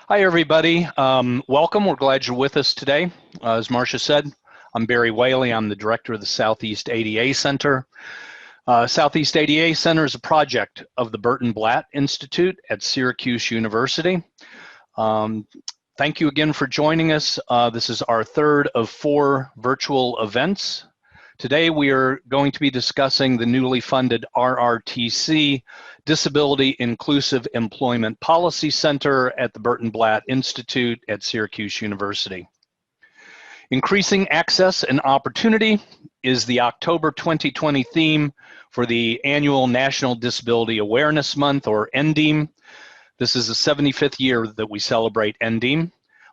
Hi, everybody. Welcome. We're glad you're with us today. As Marcia said, I'm Barry Whaley. I'm the director of the Southeast ADA Center. Southeast ADA Center is a project of the Burton Blatt Institute at Syracuse University. Thank you again for joining us. This is our third of 4 virtual events. Today we are going to be discussing the newly funded RRTC Disability Inclusive Employment Policy Center at the Burton Blatt Institute at Syracuse University. Increasing access and opportunity is the October 2020 theme for the annual National Disability Awareness Month, or NDEAM. This is the 75th year that we celebrate NDEAM,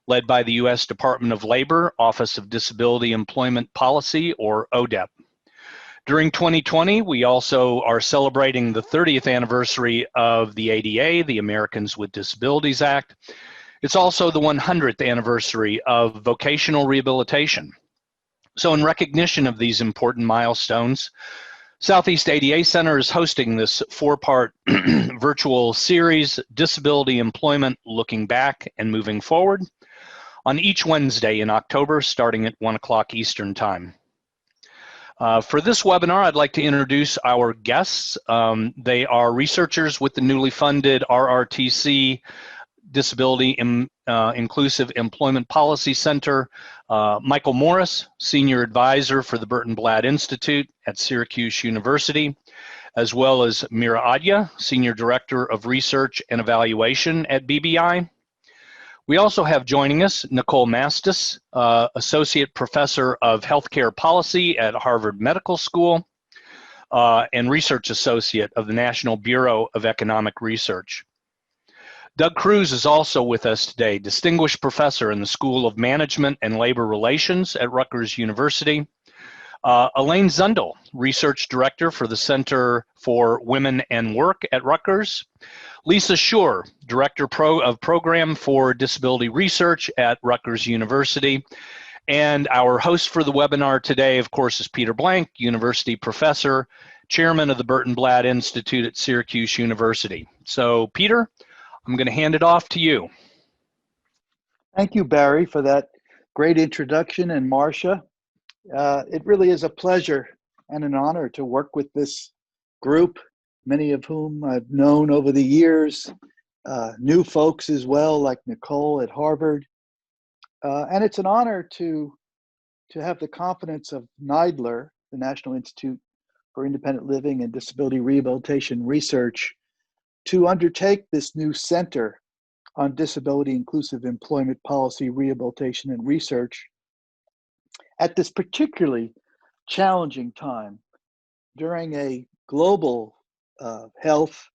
led by the U.S. Department of Labor, Office of Disability Employment Policy, or ODEP. During 2020, we also are celebrating the 30th anniversary of the ADA, the Americans with Disabilities Act. It's also the 100th anniversary of vocational rehabilitation. So in recognition of these important milestones, Southeast ADA Center is hosting this 4-part virtual series, Disability Employment Looking Back and Moving Forward, on each Wednesday in October, starting at 1 o'clock Eastern Time. For this webinar, I'd like to introduce our guests. They are researchers with the newly funded RRTC Disability Inclusive Employment Policy Center, Michael Morris, Senior Advisor for the Burton Blatt Institute at Syracuse University, as well as Mira Adya, Senior Director of Research and Evaluation at BBI. We also have joining us Nicole Mastis, Associate Professor of Healthcare Policy at Harvard Medical School and Research Associate of the National Bureau of Economic Research. Doug Cruz is also with us today, Distinguished Professor in the School of Management and Labor Relations at Rutgers University. Elaine Zundel, Research Director for the Center for Women and Work at Rutgers. Lisa Schur, Director of Program for Disability Research at Rutgers University. And our host for the webinar today, of course, is Peter Blank, University Professor, Chairman of the Burton Blatt Institute at Syracuse University. So, Peter, I'm going to hand it off to you. Thank you, Barry, for that great introduction, and Marcia. It really is a pleasure and an honor to work with this group, many of whom I've known over the years, new folks as well, like Nicole at Harvard. And it's an honor to have the confidence of NIDLR, the National Institute for Independent Living and Disability Rehabilitation Research, to undertake this new center on disability inclusive employment policy, rehabilitation, and research at this particularly challenging time during a global health,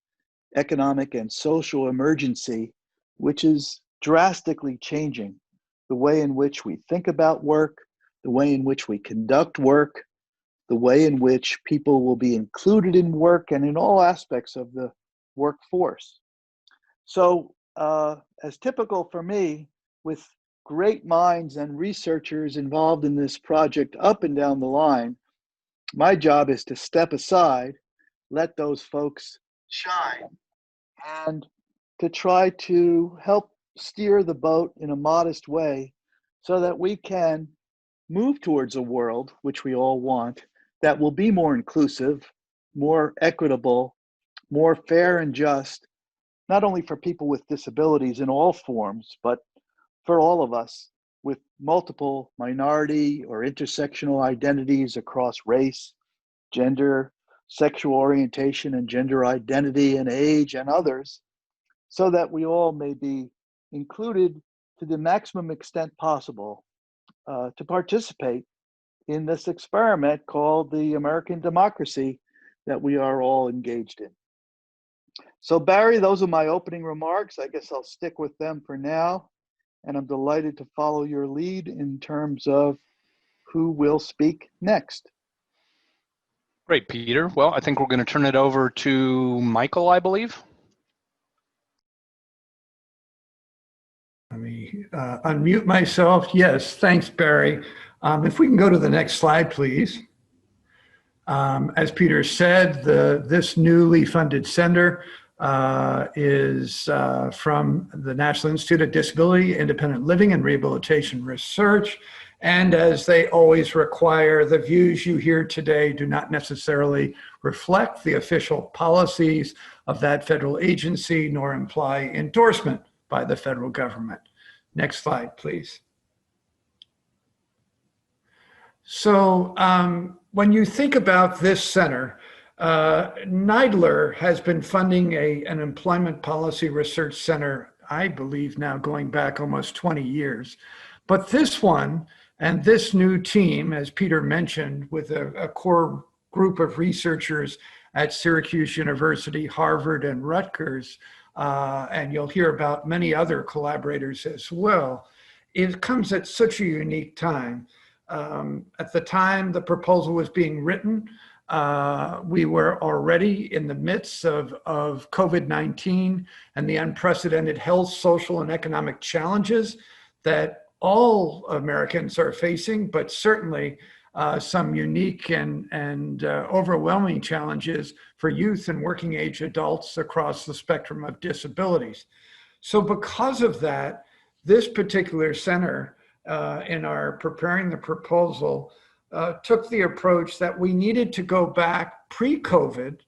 economic, and social emergency, which is drastically changing the way in which we think about work, the way in which we conduct work, the way in which people will be included in work and in all aspects of the workforce. So, as typical for me, with great minds and researchers involved in this project up and down the line, my job is to step aside, let those folks shine, and to try to help steer the boat in a modest way so that we can move towards a world, which we all want, that will be more inclusive, more equitable, more fair and just, not only for people with disabilities in all forms, but for all of us with multiple minority or intersectional identities across race, gender, sexual orientation, and gender identity, and age, and others, so that we all may be included to the maximum extent possible to participate in this experiment called the American democracy that we are all engaged in. So, Barry, those are my opening remarks. I guess I'll stick with them for now. And I'm delighted to follow your lead in terms of who will speak next. Great, Peter. Well, I think we're going to turn it over to Michael, I believe. Let me unmute myself. Yes, thanks, Barry. If we can go to the next slide, please. As Peter said, this newly funded center is from the National Institute of Disability, Independent Living and Rehabilitation Research. And as they always require, the views you hear today do not necessarily reflect the official policies of that federal agency, nor imply endorsement by the federal government. Next slide, please. So when you think about this center, NIDLR has been funding an employment policy research center, I believe now going back almost 20 years. But this one and this new team, as Peter mentioned, with a core group of researchers at Syracuse University, Harvard, and Rutgers, and you'll hear about many other collaborators as well, it comes at such a unique time. At the time the proposal was being written, we were already in the midst of COVID-19 and the unprecedented health, social, and economic challenges that all Americans are facing, but certainly some unique and overwhelming challenges for youth and working age adults across the spectrum of disabilities. So because of that, this particular center in our preparing the proposal took the approach that we needed to go back pre-COVID,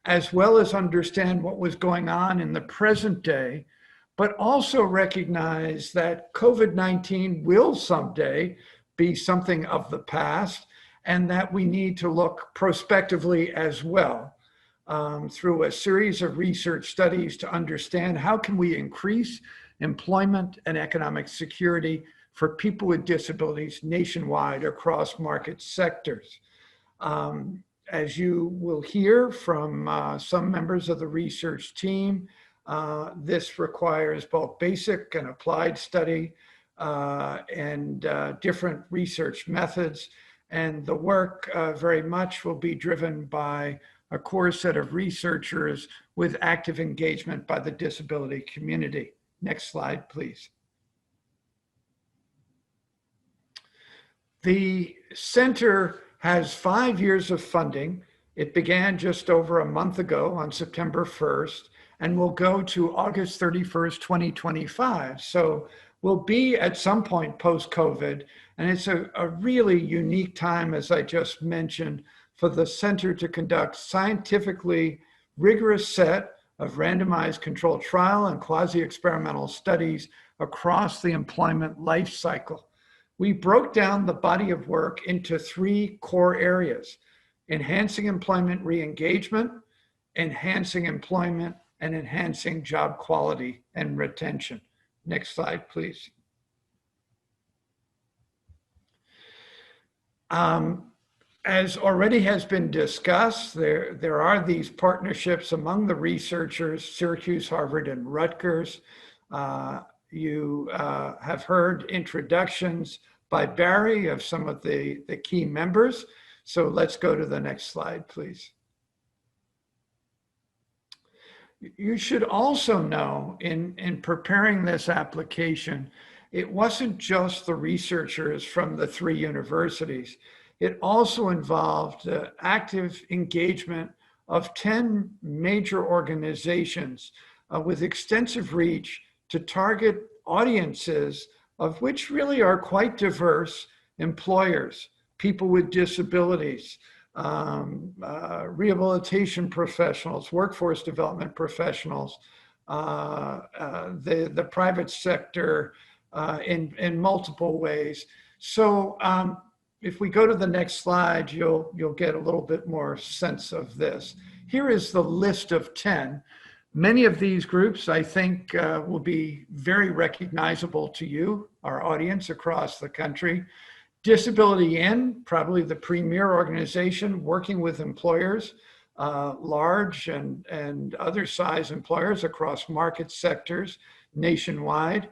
as well as understand what was going on in the present day, but also recognize that COVID-19 will someday be something of the past, and that we need to look prospectively as well through a series of research studies to understand how can we increase employment and economic security for people with disabilities nationwide across market sectors. As you will hear from some members of the research team, this requires both basic and applied study and different research methods. And the work very much will be driven by a core set of researchers with active engagement by the disability community. Next slide, please. The center has 5 years of funding. It began just over a month ago on September 1st and will go to August 31st, 2025. So we'll be at some point post-COVID, and it's a really unique time, as I just mentioned, for the center to conduct scientifically rigorous set of randomized controlled trial and quasi-experimental studies across the employment life cycle. We broke down the body of work into 3 core areas: enhancing employment re-engagement, enhancing employment, and enhancing job quality and retention. Next slide, please. As already has been discussed, there are these partnerships among the researchers, Syracuse, Harvard, and Rutgers. You have heard introductions by Barry of some of the key members. So let's go to the next slide, please. You should also know in preparing this application, it wasn't just the researchers from the 3 universities. It also involved active engagement of 10 major organizations with extensive reach to target audiences of which really are quite diverse: employers, people with disabilities, rehabilitation professionals, workforce development professionals, the private sector in multiple ways. So if we go to the next slide, you'll get a little bit more sense of this. Here is the list of 10. Many of these groups, I think, will be very recognizable to you, our audience across the country. Disability In, probably the premier organization working with employers, large and other size employers across market sectors nationwide.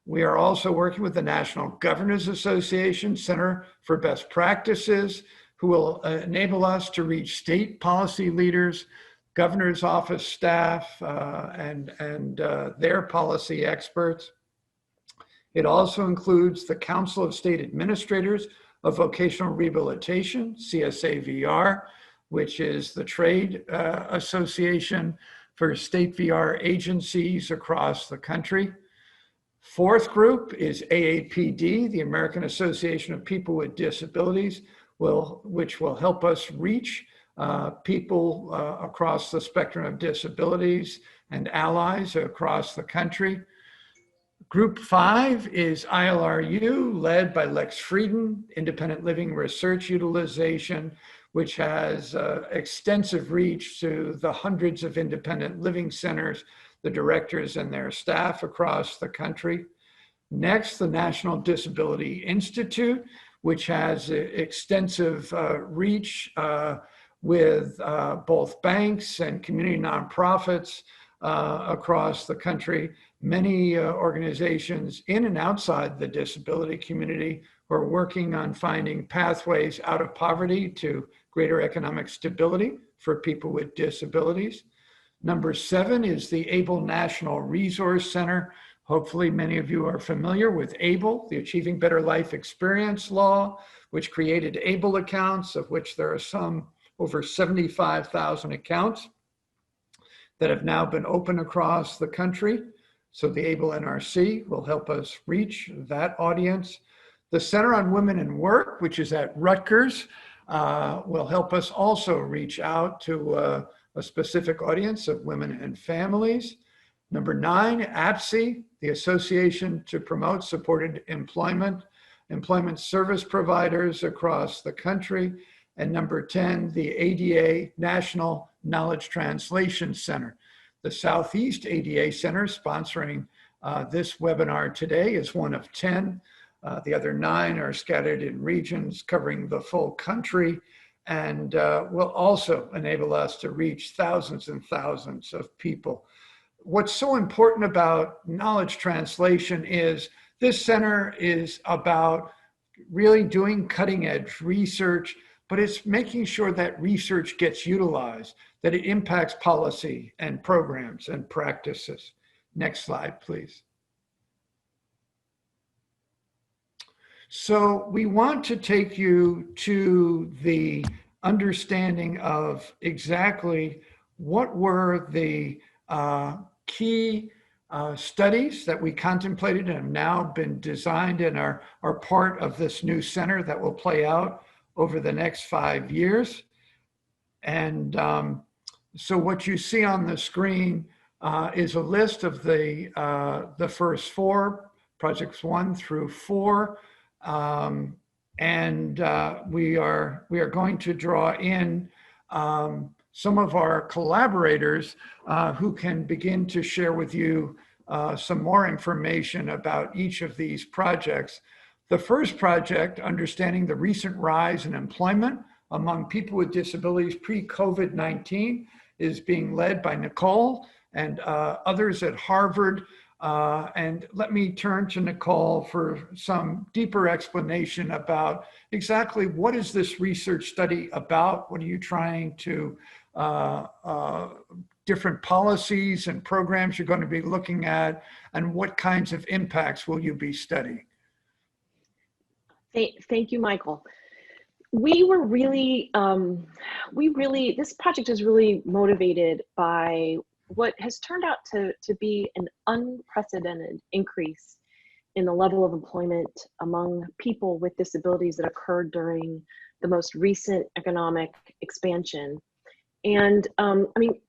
We are also working with the National Governors Association Center for Best Practices, who will enable us to reach state policy leaders, governor's office staff, and their policy experts. It also includes the Council of State Administrators of Vocational Rehabilitation, CSAVR, which is the trade association for state VR agencies across the country. Fourth group is AAPD, the American Association of People with Disabilities, which will help us reach people across the spectrum of disabilities and allies across the country. Group 5 is ILRU, led by Lex Frieden, Independent Living Research Utilization, which has extensive reach to the hundreds of independent living centers, the directors and their staff across the country. Next, the National Disability Institute, which has extensive reach with both banks and community nonprofits across the country. Many organizations in and outside the disability community who are working on finding pathways out of poverty to greater economic stability for people with disabilities. Number 7 is the ABLE National Resource Center. Hopefully many of you are familiar with ABLE, the Achieving Better Life Experience Law, which created ABLE accounts, of which there are some over 75,000 accounts that have now been open across the country. So the ABLE NRC will help us reach that audience. The Center on Women and Work, which is at Rutgers, will help us also reach out to a specific audience of women and families. Number 9, APSE, the Association to Promote Supported Employment Service Providers across the country. And number 10, the ADA National Knowledge Translation Center. The Southeast ADA Center sponsoring this webinar today is one of 10. The other 9 are scattered in regions covering the full country and will also enable us to reach thousands and thousands of people. What's so important about knowledge translation is this center is about really doing cutting edge research, but it's making sure that research gets utilized, that it impacts policy and programs and practices. Next slide, please. So we want to take you to the understanding of exactly what were the key studies that we contemplated and have now been designed and are part of this new center that will play out over the next 5 years. And so what you see on the screen is a list of the first 4, projects 1 through 4. We are going to draw in some of our collaborators who can begin to share with you some more information about each of these projects. The first project, Understanding the Recent Rise in Employment Among People with Disabilities Pre-COVID-19, is being led by Nicole and others at Harvard. And let me turn to Nicole for some deeper explanation about exactly what is this research study about? What are you trying to, different policies and programs you're going to be looking at, and what kinds of impacts will you be studying? Thank you, Michael. We were really, this project is really motivated by what has turned out to be an unprecedented increase in the level of employment among people with disabilities that occurred during the most recent economic expansion. And many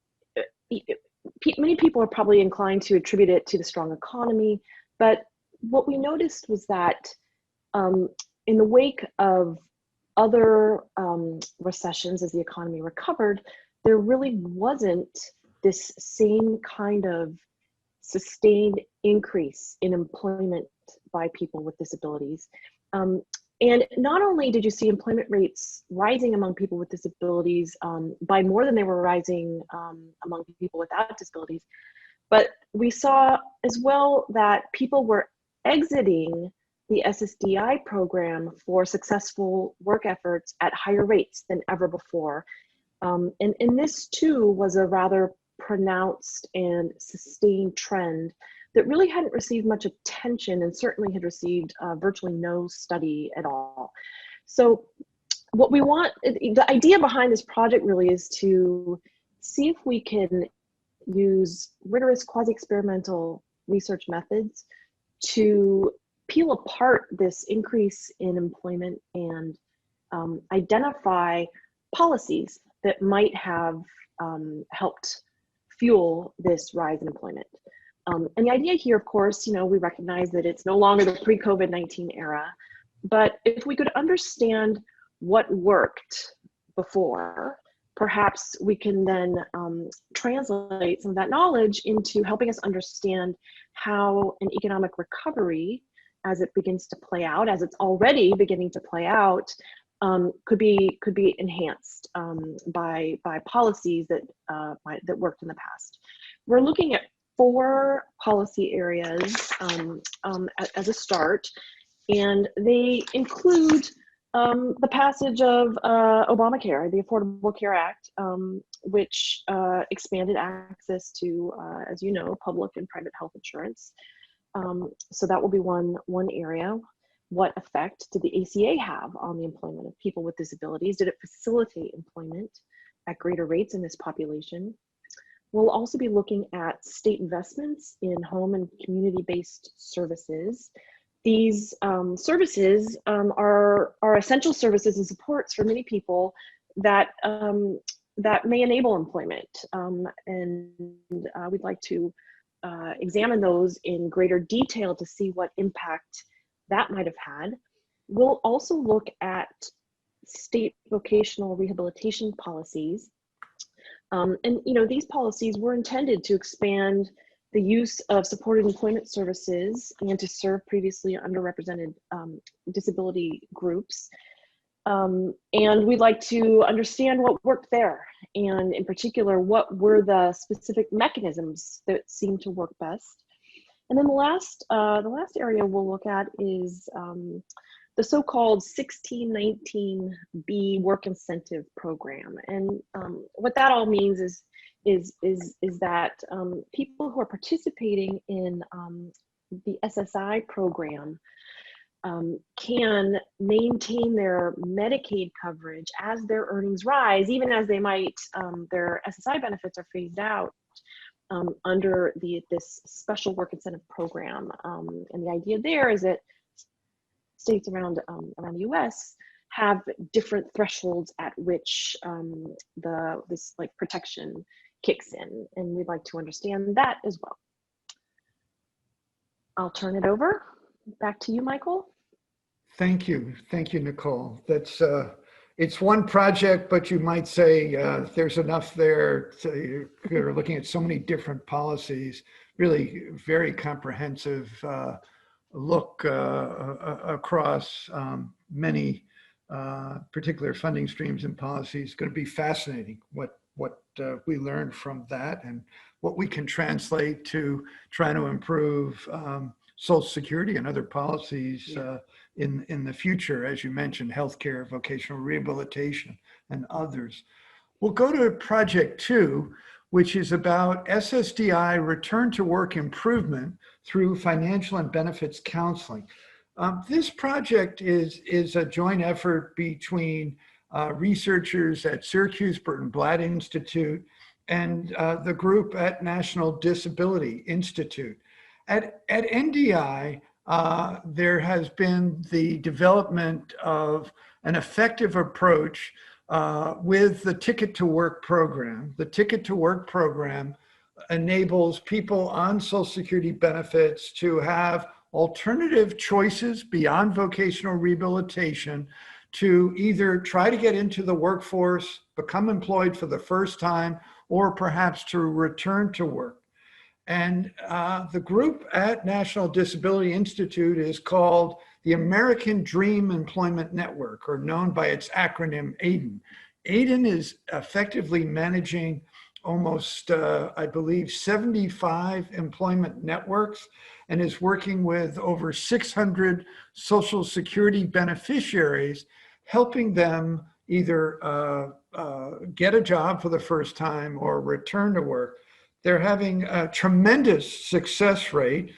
people are probably inclined to attribute it to the strong economy, but what we noticed was that in the wake of other recessions as the economy recovered, there really wasn't this same kind of sustained increase in employment by people with disabilities. And not only did you see employment rates rising among people with disabilities by more than they were rising among people without disabilities, but we saw as well that people were exiting the SSDI program for successful work efforts at higher rates than ever before. And this too was a rather pronounced and sustained trend that really hadn't received much attention and certainly had received virtually no study at all. So what we want, the idea behind this project really is to see if we can use rigorous quasi-experimental research methods to peel apart this increase in employment and identify policies that might have helped fuel this rise in employment. And the idea here, of course, we recognize that it's no longer the pre-COVID-19 era, but if we could understand what worked before, perhaps we can then translate some of that knowledge into helping us understand how an economic recovery, as it begins to play out, as it's already beginning to play out, could be enhanced by policies that that worked in the past. We're looking at 4 policy areas as a start, and they include the passage of Obamacare, the Affordable Care Act, which expanded access to, as you know, public and private health insurance. So that will be one area. What effect did the ACA have on the employment of people with disabilities? Did it facilitate employment at greater rates in this population? We'll also be looking at state investments in home and community-based services. These services are essential services and supports for many people that that may enable employment, and we'd like to examine those in greater detail to see what impact that might have had. We'll also look at state vocational rehabilitation policies, and these policies were intended to expand the use of supported employment services and to serve previously underrepresented disability groups. And we'd like to understand what worked there, and in particular, what were the specific mechanisms that seemed to work best. And then the last area we'll look at is the so-called 1619B work incentive program. And what that all means is that people who are participating in the SSI program can maintain their Medicaid coverage as their earnings rise, even as they might, their SSI benefits are phased out under this special work incentive program. And the idea there is that states around the US have different thresholds at which this protection kicks in, and we'd like to understand that as well. I'll turn it over back to you, Michael. Thank you, Nicole. That's it's one project, but you might say there's enough there. You're looking at so many different policies, really very comprehensive look across many particular funding streams and policies. Going to be fascinating what we learned from that and what we can translate to trying to improve Social Security and other policies in the future, as you mentioned, healthcare, vocational rehabilitation, and others. We'll go to project 2, which is about SSDI return to work improvement through financial and benefits counseling. This project is a joint effort between researchers at Syracuse Burton Blatt Institute and the group at National Disability Institute. At NDI, there has been the development of an effective approach with the Ticket to Work program. The Ticket to Work program enables people on Social Security benefits to have alternative choices beyond vocational rehabilitation to either try to get into the workforce, become employed for the first time, or perhaps to return to work. And the group at National Disability Institute is called the American Dream Employment Network, or known by its acronym ADEN. ADEN is effectively managing almost, I believe, 75 employment networks and is working with over 600 Social Security beneficiaries, helping them either get a job for the first time or return to work. They're having a tremendous success rate.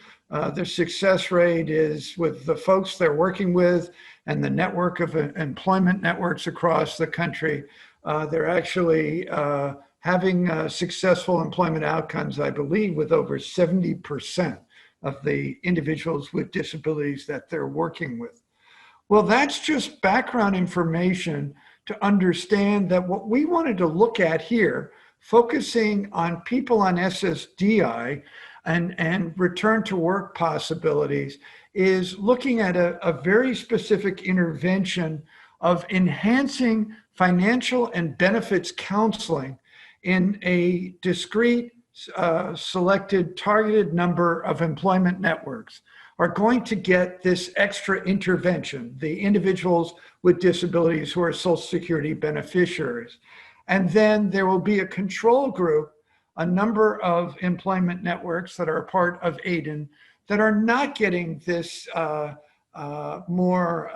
Their success rate is with the folks they're working with and the network of employment networks across the country. They're actually having successful employment outcomes, I believe, with over 70% of the individuals with disabilities that they're working with. Well, that's just background information to understand that what we wanted to look at here, focusing on people on SSDI and return to work possibilities, is looking at a very specific intervention of enhancing financial and benefits counseling in a discrete, selected, targeted number of employment networks are going to get this extra intervention, the individuals with disabilities who are Social Security beneficiaries. And then there will be a control group, a number of employment networks that are part of AIDEN that are not getting this more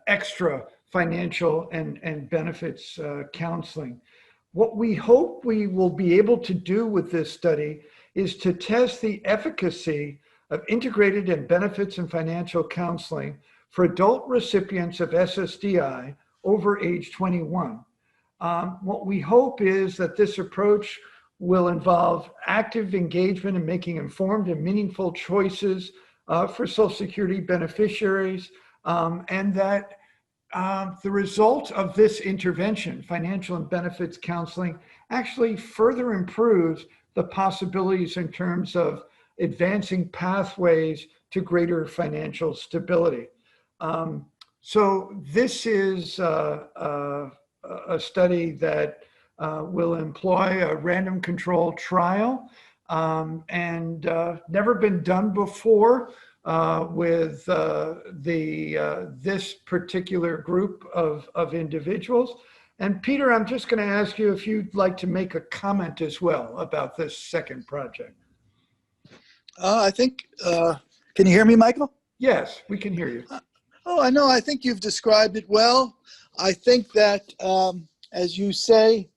extra financial and benefits counseling. What we hope we will be able to do with this study is to test the efficacy of integrated and benefits and financial counseling for adult recipients of SSDI over age 21. What we hope is that this approach will involve active engagement in making informed and meaningful choices for Social Security beneficiaries, and that the result of this intervention, financial and benefits counseling, actually further improves the possibilities in terms of advancing pathways to greater financial stability. So this is a study that will employ a random control trial and never been done before with this particular group of individuals. And Peter, I'm just going to ask you if you'd like to make a comment as well about this second project. I think, can you hear me, Michael? Yes, we can hear you. Oh, I know. I think you've described it well. I think that, as you say,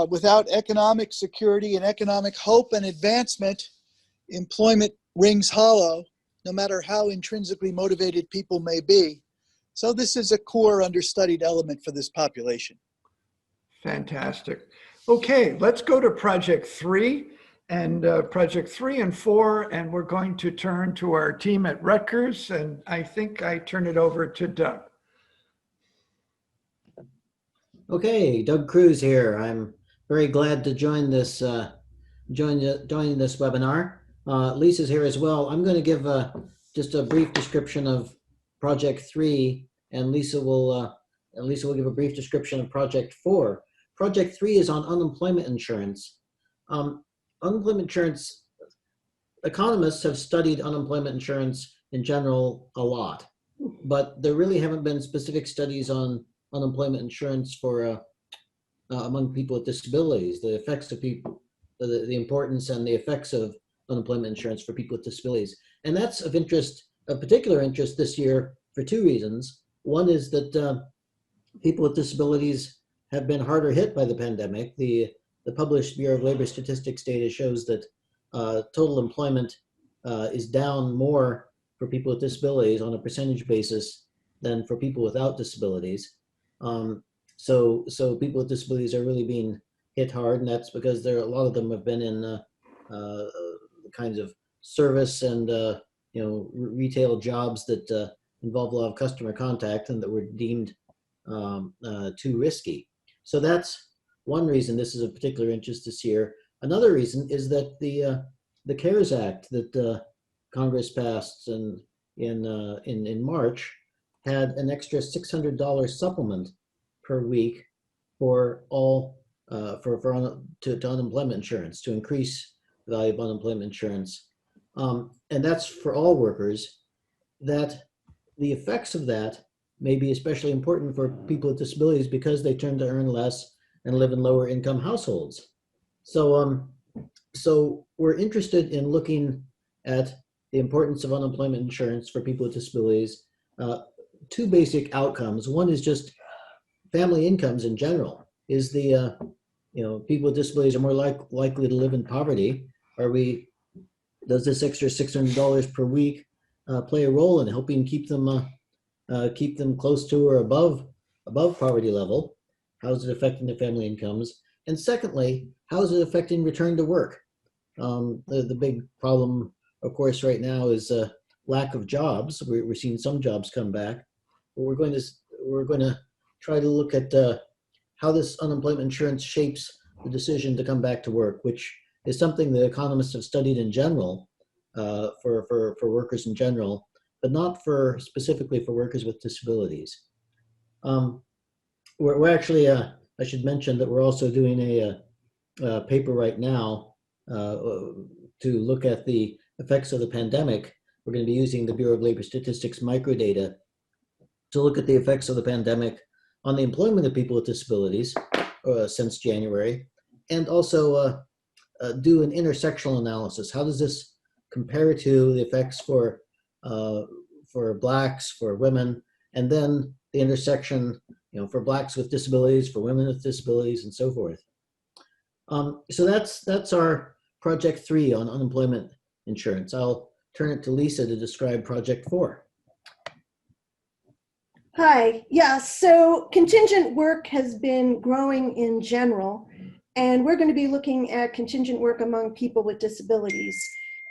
without economic security and economic hope and advancement, employment rings hollow, no matter how intrinsically motivated people may be. So this is a core understudied element for this population. Fantastic. Okay, let's go to project 3 and project 3 and 4, and we're going to turn to our team at Rutgers, and I think I turn it over to Doug. Okay, Doug Cruz here. I'm very glad to join this join this webinar. Lisa's here as well. I'm going to give just a brief description of project 3, and Lisa will give a brief description of project 4. Project 3 is on unemployment insurance. Unemployment insurance, economists have studied unemployment insurance in general a lot, but there really haven't been specific studies on unemployment insurance for among people with disabilities, the effects of people, the importance and the effects of unemployment insurance for people with disabilities. And that's of interest, of particular interest this year for 2 reasons. One is that people with disabilities have been harder hit by the pandemic. The published Bureau of Labor Statistics data shows that total employment is down more for people with disabilities on a percentage basis than for people without disabilities. So people with disabilities are really being hit hard, and that's because a lot of them have been in kinds of service and retail jobs that involve a lot of customer contact and that were deemed too risky. So that's one reason this is of particular interest this year. Another reason is that the CARES Act that Congress passed in March had an extra $600 supplement per week for all to unemployment insurance, to increase the value of unemployment insurance, and that's for all workers. That the effects of that may be especially important for people with disabilities because they tend to earn less and live in lower income households. So we're interested in looking at the importance of unemployment insurance for people with disabilities. 2 basic outcomes. One is just family incomes in general. Is the people with disabilities are more likely to live in poverty? Does this extra $600 per week play a role in helping keep them close to or above poverty level? How is it affecting their family incomes? And secondly, how is it affecting return to work? The big problem, of course, right now is lack of jobs. We're seeing some jobs come back, but we're going to try to look at how this unemployment insurance shapes the decision to come back to work, which is something that economists have studied in general for workers in general, but not specifically for workers with disabilities. We're actually, I should mention that we're also doing a paper right now to look at the effects of the pandemic. We're going to be using the Bureau of Labor Statistics microdata to look at the effects of the pandemic on the employment of people with disabilities since January, and also do an intersectional analysis. How does this compare to the effects for Blacks, for women, and then the intersection, for Blacks with disabilities, for women with disabilities, and so forth. So that's our project 3 on unemployment insurance. I'll turn it to Lisa to describe project 4. Hi, yeah, so contingent work has been growing in general, and we're going to be looking at contingent work among people with disabilities.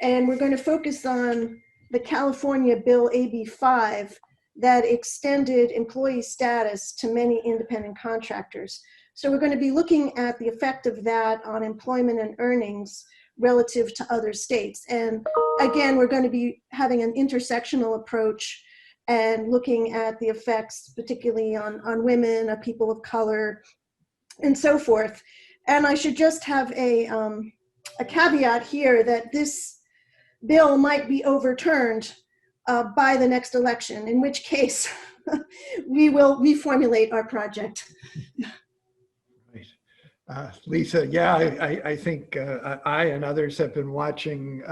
And we're going to focus on the California Bill AB 5 that extended employee status to many independent contractors. So we're going to be looking at the effect of that on employment and earnings relative to other states. And again, we're going to be having an intersectional approach and looking at the effects, particularly on women, people of color, and so forth. And I should just have a caveat here that this bill might be overturned by the next election, in which case we will reformulate our project. Right. Lisa, yeah, I think I and others have been watching,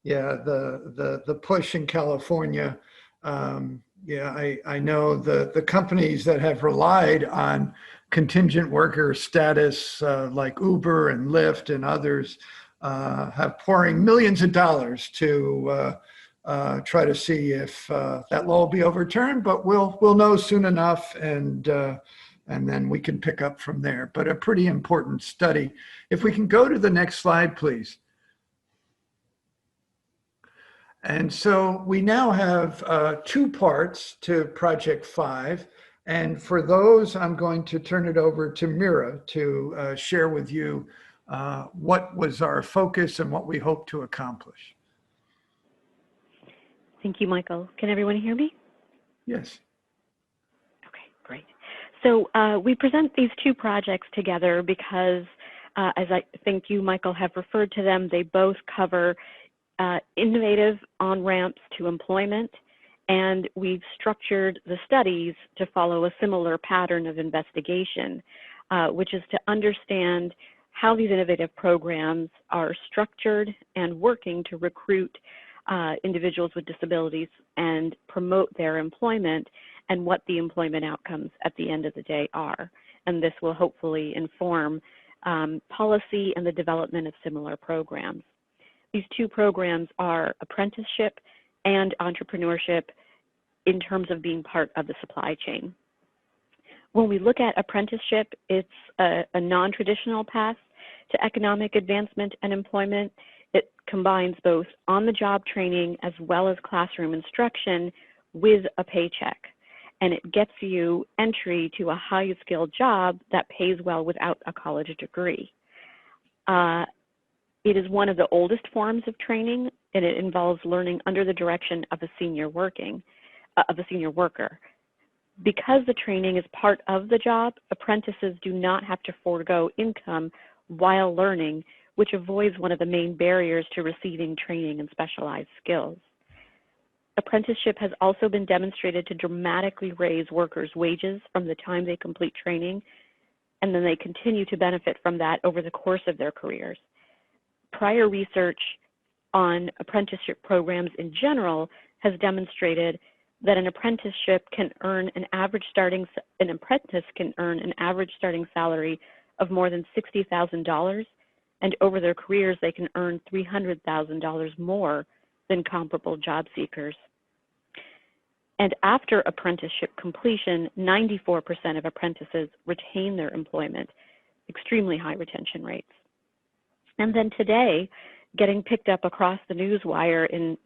the push in California. I know the companies that have relied on contingent worker status, like Uber and Lyft and others, have pouring millions of dollars to try to see if that law will be overturned. But we'll know soon enough, and then we can pick up from there. But a pretty important study. If we can go to the next slide, please. And so we now have 2 parts to Project 5. And for those, I'm going to turn it over to Mira to share with you what was our focus and what we hope to accomplish. Thank you, Michael. Can everyone hear me? Yes. Okay, great. So we present these 2 projects together because, as I think you, Michael, have referred to them, they both cover innovative on-ramps to employment, and we've structured the studies to follow a similar pattern of investigation, which is to understand how these innovative programs are structured and working to recruit individuals with disabilities and promote their employment, and what the employment outcomes at the end of the day are. And this will hopefully inform policy and the development of similar programs. These 2 programs are apprenticeship and entrepreneurship in terms of being part of the supply chain. When we look at apprenticeship, it's a non-traditional path to economic advancement and employment. It combines both on-the-job training as well as classroom instruction with a paycheck. And it gets you entry to a highly skilled job that pays well without a college degree. It is one of the oldest forms of training, and it involves learning under the direction of a senior worker. Because the training is part of the job, apprentices do not have to forego income while learning, which avoids one of the main barriers to receiving training in specialized skills. Apprenticeship has also been demonstrated to dramatically raise workers' wages from the time they complete training, and then they continue to benefit from that over the course of their careers. Prior research on apprenticeship programs in general has demonstrated that an apprentice can earn an average starting salary of more than $60,000, and over their careers they can earn $300,000 more than comparable job seekers. And after apprenticeship completion, 94% of apprentices retain their employment, extremely high retention rates. And then today, getting picked up across the news wire in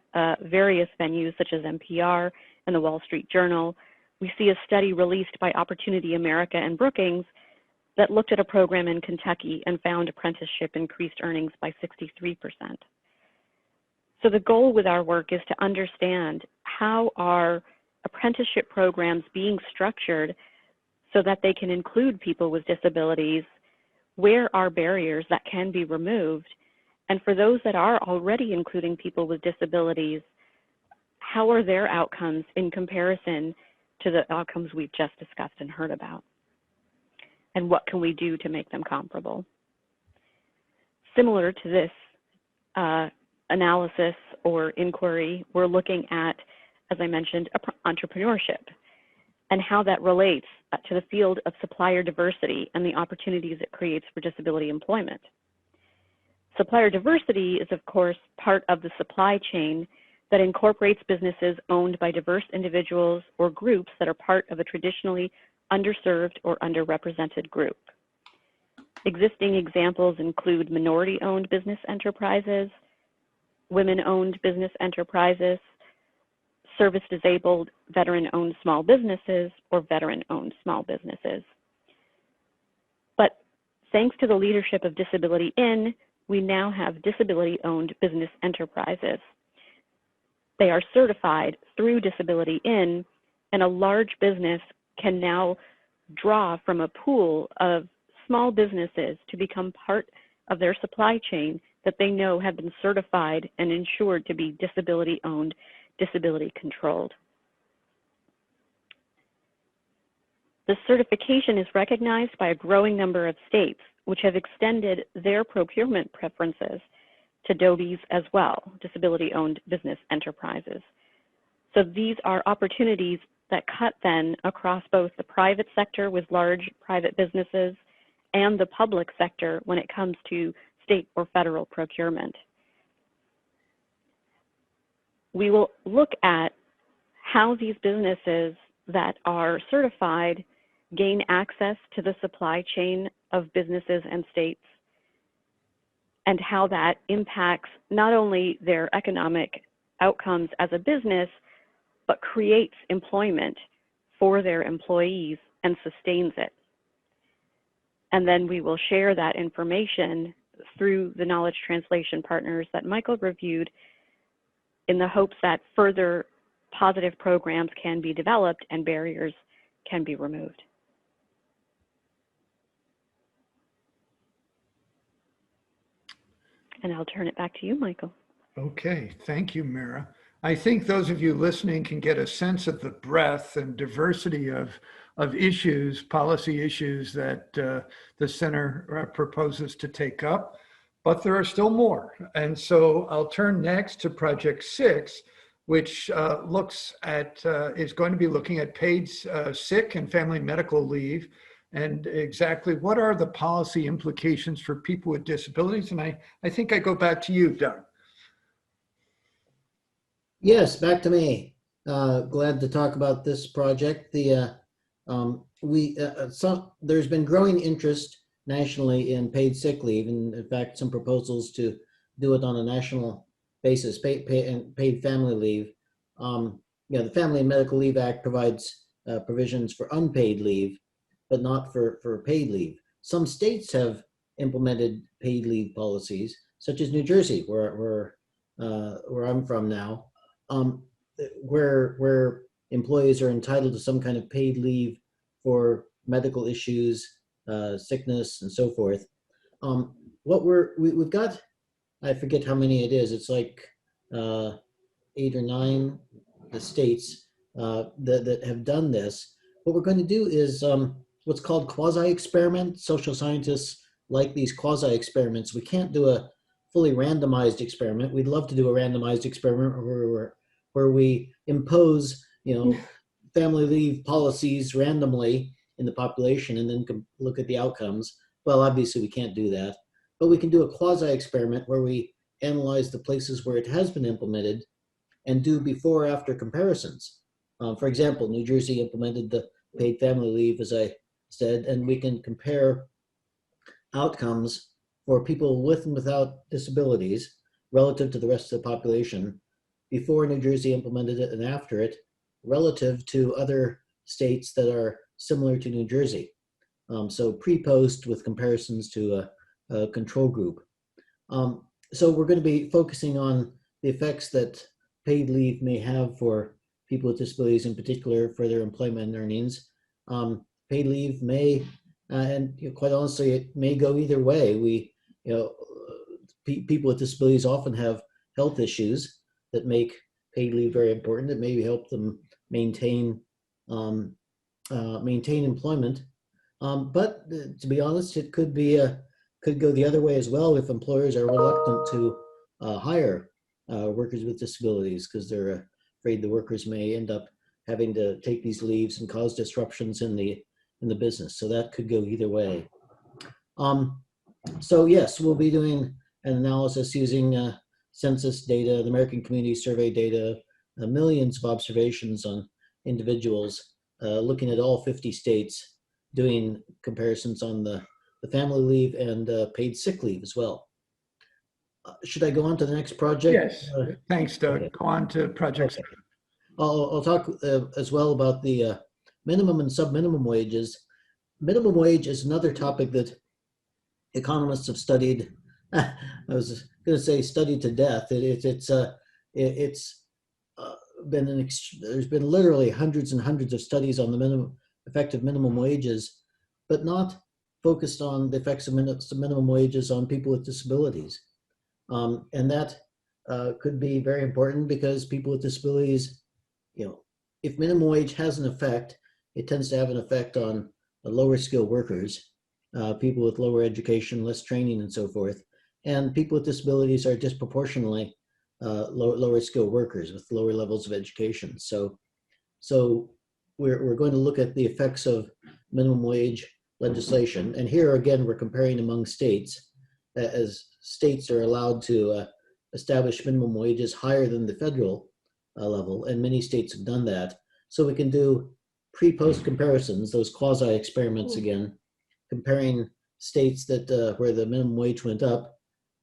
various venues such as NPR and the Wall Street Journal, we see a study released by Opportunity America and Brookings that looked at a program in Kentucky and found apprenticeship increased earnings by 63%. So the goal with our work is to understand how are apprenticeship programs being structured so that they can include people with disabilities, where are barriers that can be removed, and for those that are already including people with disabilities, how are their outcomes in comparison to the outcomes we've just discussed and heard about? And what can we do to make them comparable? Similar to this analysis or inquiry, we're looking at, as I mentioned, entrepreneurship and how that relates to the field of supplier diversity and the opportunities it creates for disability employment. Supplier diversity is, of course, part of the supply chain that incorporates businesses owned by diverse individuals or groups that are part of a traditionally underserved or underrepresented group. Existing examples include minority-owned business enterprises, women-owned business enterprises, service-disabled, veteran-owned small businesses, or veteran-owned small businesses. But thanks to the leadership of Disability In, we now have disability-owned business enterprises. They are certified through Disability In, and a large business can now draw from a pool of small businesses to become part of their supply chain that they know have been certified and insured to be disability-owned, disability-controlled. The certification is recognized by a growing number of states, which have extended their procurement preferences to DOBIs as well, disability-owned business enterprises. So these are opportunities that cut then across both the private sector with large private businesses and the public sector when it comes to state or federal procurement. We will look at how these businesses that are certified gain access to the supply chain of businesses and states, and how that impacts not only their economic outcomes as a business, but creates employment for their employees and sustains it. And then we will share that information through the knowledge translation partners that Michael reviewed in the hopes that further positive programs can be developed and barriers can be removed. And I'll turn it back to you, Michael. Okay, thank you, Mira. I think those of you listening can get a sense of the breadth and diversity of issues, policy issues that the center proposes to take up, but there are still more. And so I'll turn next to Project 6, which looks at, is going to be looking at paid sick and family medical leave and exactly what are the policy implications for people with disabilities. And I think I go back to you, Doug. Yes, back to me. Glad to talk about this project. There's been growing interest nationally in paid sick leave, and in fact, some proposals to do it on a national basis, paid family leave. The Family and Medical Leave Act provides provisions for unpaid leave, but not for paid leave. Some states have implemented paid leave policies, such as New Jersey, where I'm from now. Where employees are entitled to some kind of paid leave for medical issues, sickness, and so forth. We've got, I forget how many it is. It's like 8 or 9 the states that have done this. What we're going to do is what's called quasi-experiment. Social scientists like these quasi-experiments. We can't do a fully randomized experiment. We'd love to do a randomized experiment where we impose, family leave policies randomly in the population and then look at the outcomes. Well, obviously we can't do that, but we can do a quasi-experiment where we analyze the places where it has been implemented and do before-after comparisons. For example, New Jersey implemented the paid family leave, as I said, and we can compare outcomes for people with and without disabilities relative to the rest of the population before New Jersey implemented it and after it relative to other states that are similar to New Jersey. So pre-post with comparisons to a control group. So we're going to be focusing on the effects that paid leave may have for people with disabilities, in particular for their employment and earnings. Paid leave may, and quite honestly, it may go either way. People with disabilities often have health issues that make paid leave very important. It may help them maintain employment. But to be honest, it could go the other way as well if employers are reluctant to hire workers with disabilities because they're afraid the workers may end up having to take these leaves and cause disruptions in the business. So that could go either way. So yes, we'll be doing an analysis using census data, the American Community Survey data, millions of observations on individuals, looking at all 50 states, doing comparisons on the family leave and paid sick leave as well. Should I go on to the next project? Yes, thanks, Doug. Okay. Go on to projects. Okay. I'll talk as well about the minimum and sub-minimum wages. Minimum wage is another topic that economists have studied. I was going to say studied to death. There's been literally hundreds and hundreds of studies on the effective minimum wages, but not focused on the effects of minimum wages on people with disabilities. And that could be very important because people with disabilities, if minimum wage has an effect, it tends to have an effect on the lower skilled workers, people with lower education, less training, and so forth. And people with disabilities are disproportionately lower skilled workers with lower levels of education. So we're going to look at the effects of minimum wage legislation. And here again, we're comparing among states, as states are allowed to establish minimum wages higher than the federal level, and many states have done that. So we can do pre-post comparisons, those quasi-experiments again, comparing states that where the minimum wage went up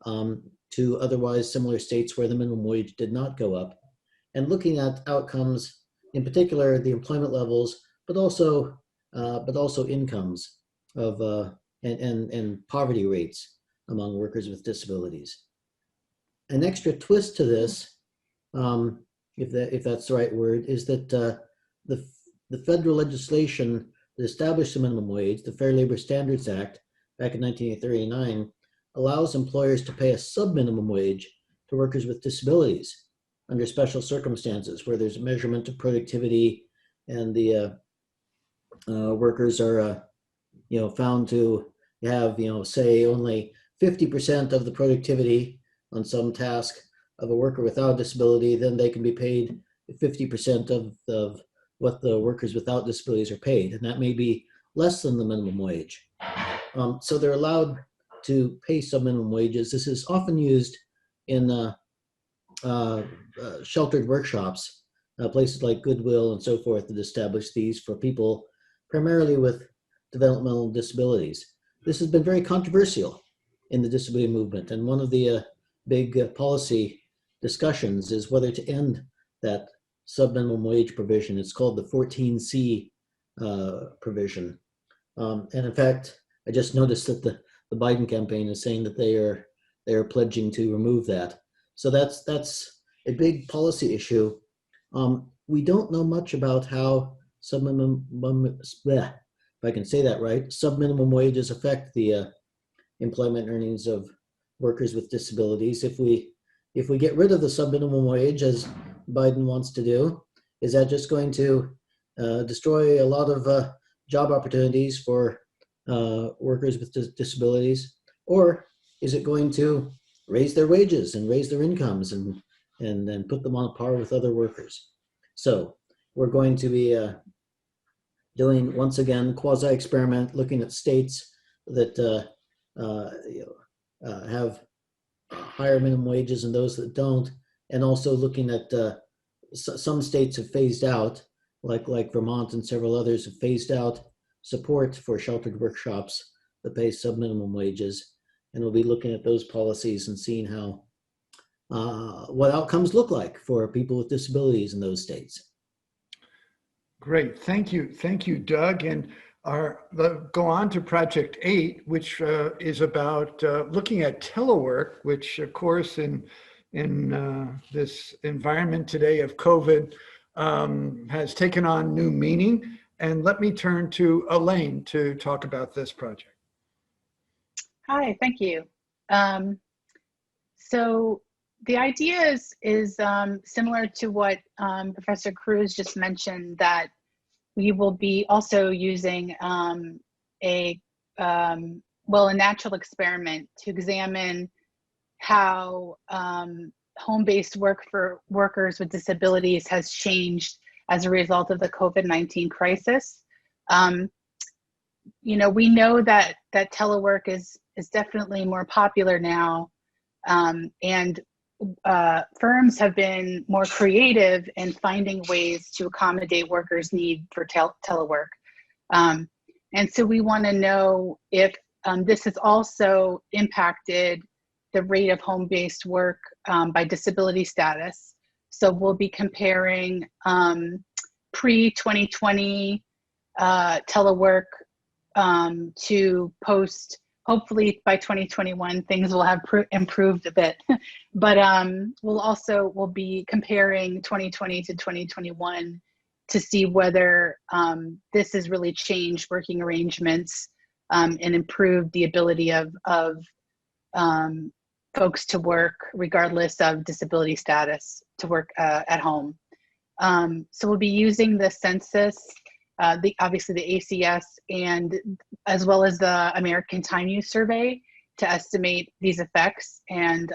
to otherwise similar states where the minimum wage did not go up, and looking at outcomes, in particular the employment levels, but also incomes of and poverty rates among workers with disabilities. An extra twist to this, if that's the right word, is that the federal legislation that established the minimum wage, the Fair Labor Standards Act, back in 1939, allows employers to pay a sub-minimum wage to workers with disabilities under special circumstances where there's a measurement of productivity and the workers are found to have say only 50% of the productivity on some task of a worker without a disability, then they can be paid 50% of what the workers without disabilities are paid, and that may be less than the minimum wage. So they're allowed to pay some minimum wages. This is often used in sheltered workshops, places like Goodwill and so forth that establish these for people primarily with developmental disabilities. This has been very controversial in the disability movement, and one of the big policy discussions is whether to end that sub-minimum wage provision. It's called the 14C provision. And in fact, I just noticed that the Biden campaign is saying that they are pledging to remove that. So that's a big policy issue. We don't know much about how sub-minimum, if I can say that right, sub-minimum wages affect the employment earnings of workers with disabilities. If we get rid of the sub-minimum wage, as Biden wants to do, is that just going to destroy a lot of job opportunities for workers with disabilities? Or is it going to raise their wages and raise their incomes and put them on a par with other workers? So we're going to be doing, once again, quasi-experiment, looking at states that have higher minimum wages and those that don't, and also looking at some states have phased out, like Vermont and several others have phased out support for sheltered workshops that pay subminimum wages. And we'll be looking at those policies and seeing how what outcomes look like for people with disabilities in those states. Great, thank you, Doug. And go on to Project 8, which is about looking at telework, which of course in this environment today of COVID has taken on new meaning. And let me turn to Elaine to talk about this project. Hi, thank you. So the idea is similar to what Professor Cruz just mentioned, that we will be also using a natural experiment to examine how home-based work for workers with disabilities has changed as a result of the COVID-19 crisis. You know, we know that telework is definitely more popular now, and firms have been more creative in finding ways to accommodate workers' need for telework. And so we want to know if this has also impacted the rate of home-based work by disability status. So we'll be comparing pre-2020 telework to post. Hopefully by 2021, things will have improved a bit. But we'll be comparing 2020 to 2021 to see whether this has really changed working arrangements and improved the ability of folks to work regardless of disability status, to work at home. So we'll be using the census, obviously the ACS, and as well as the American Time Use Survey to estimate these effects. And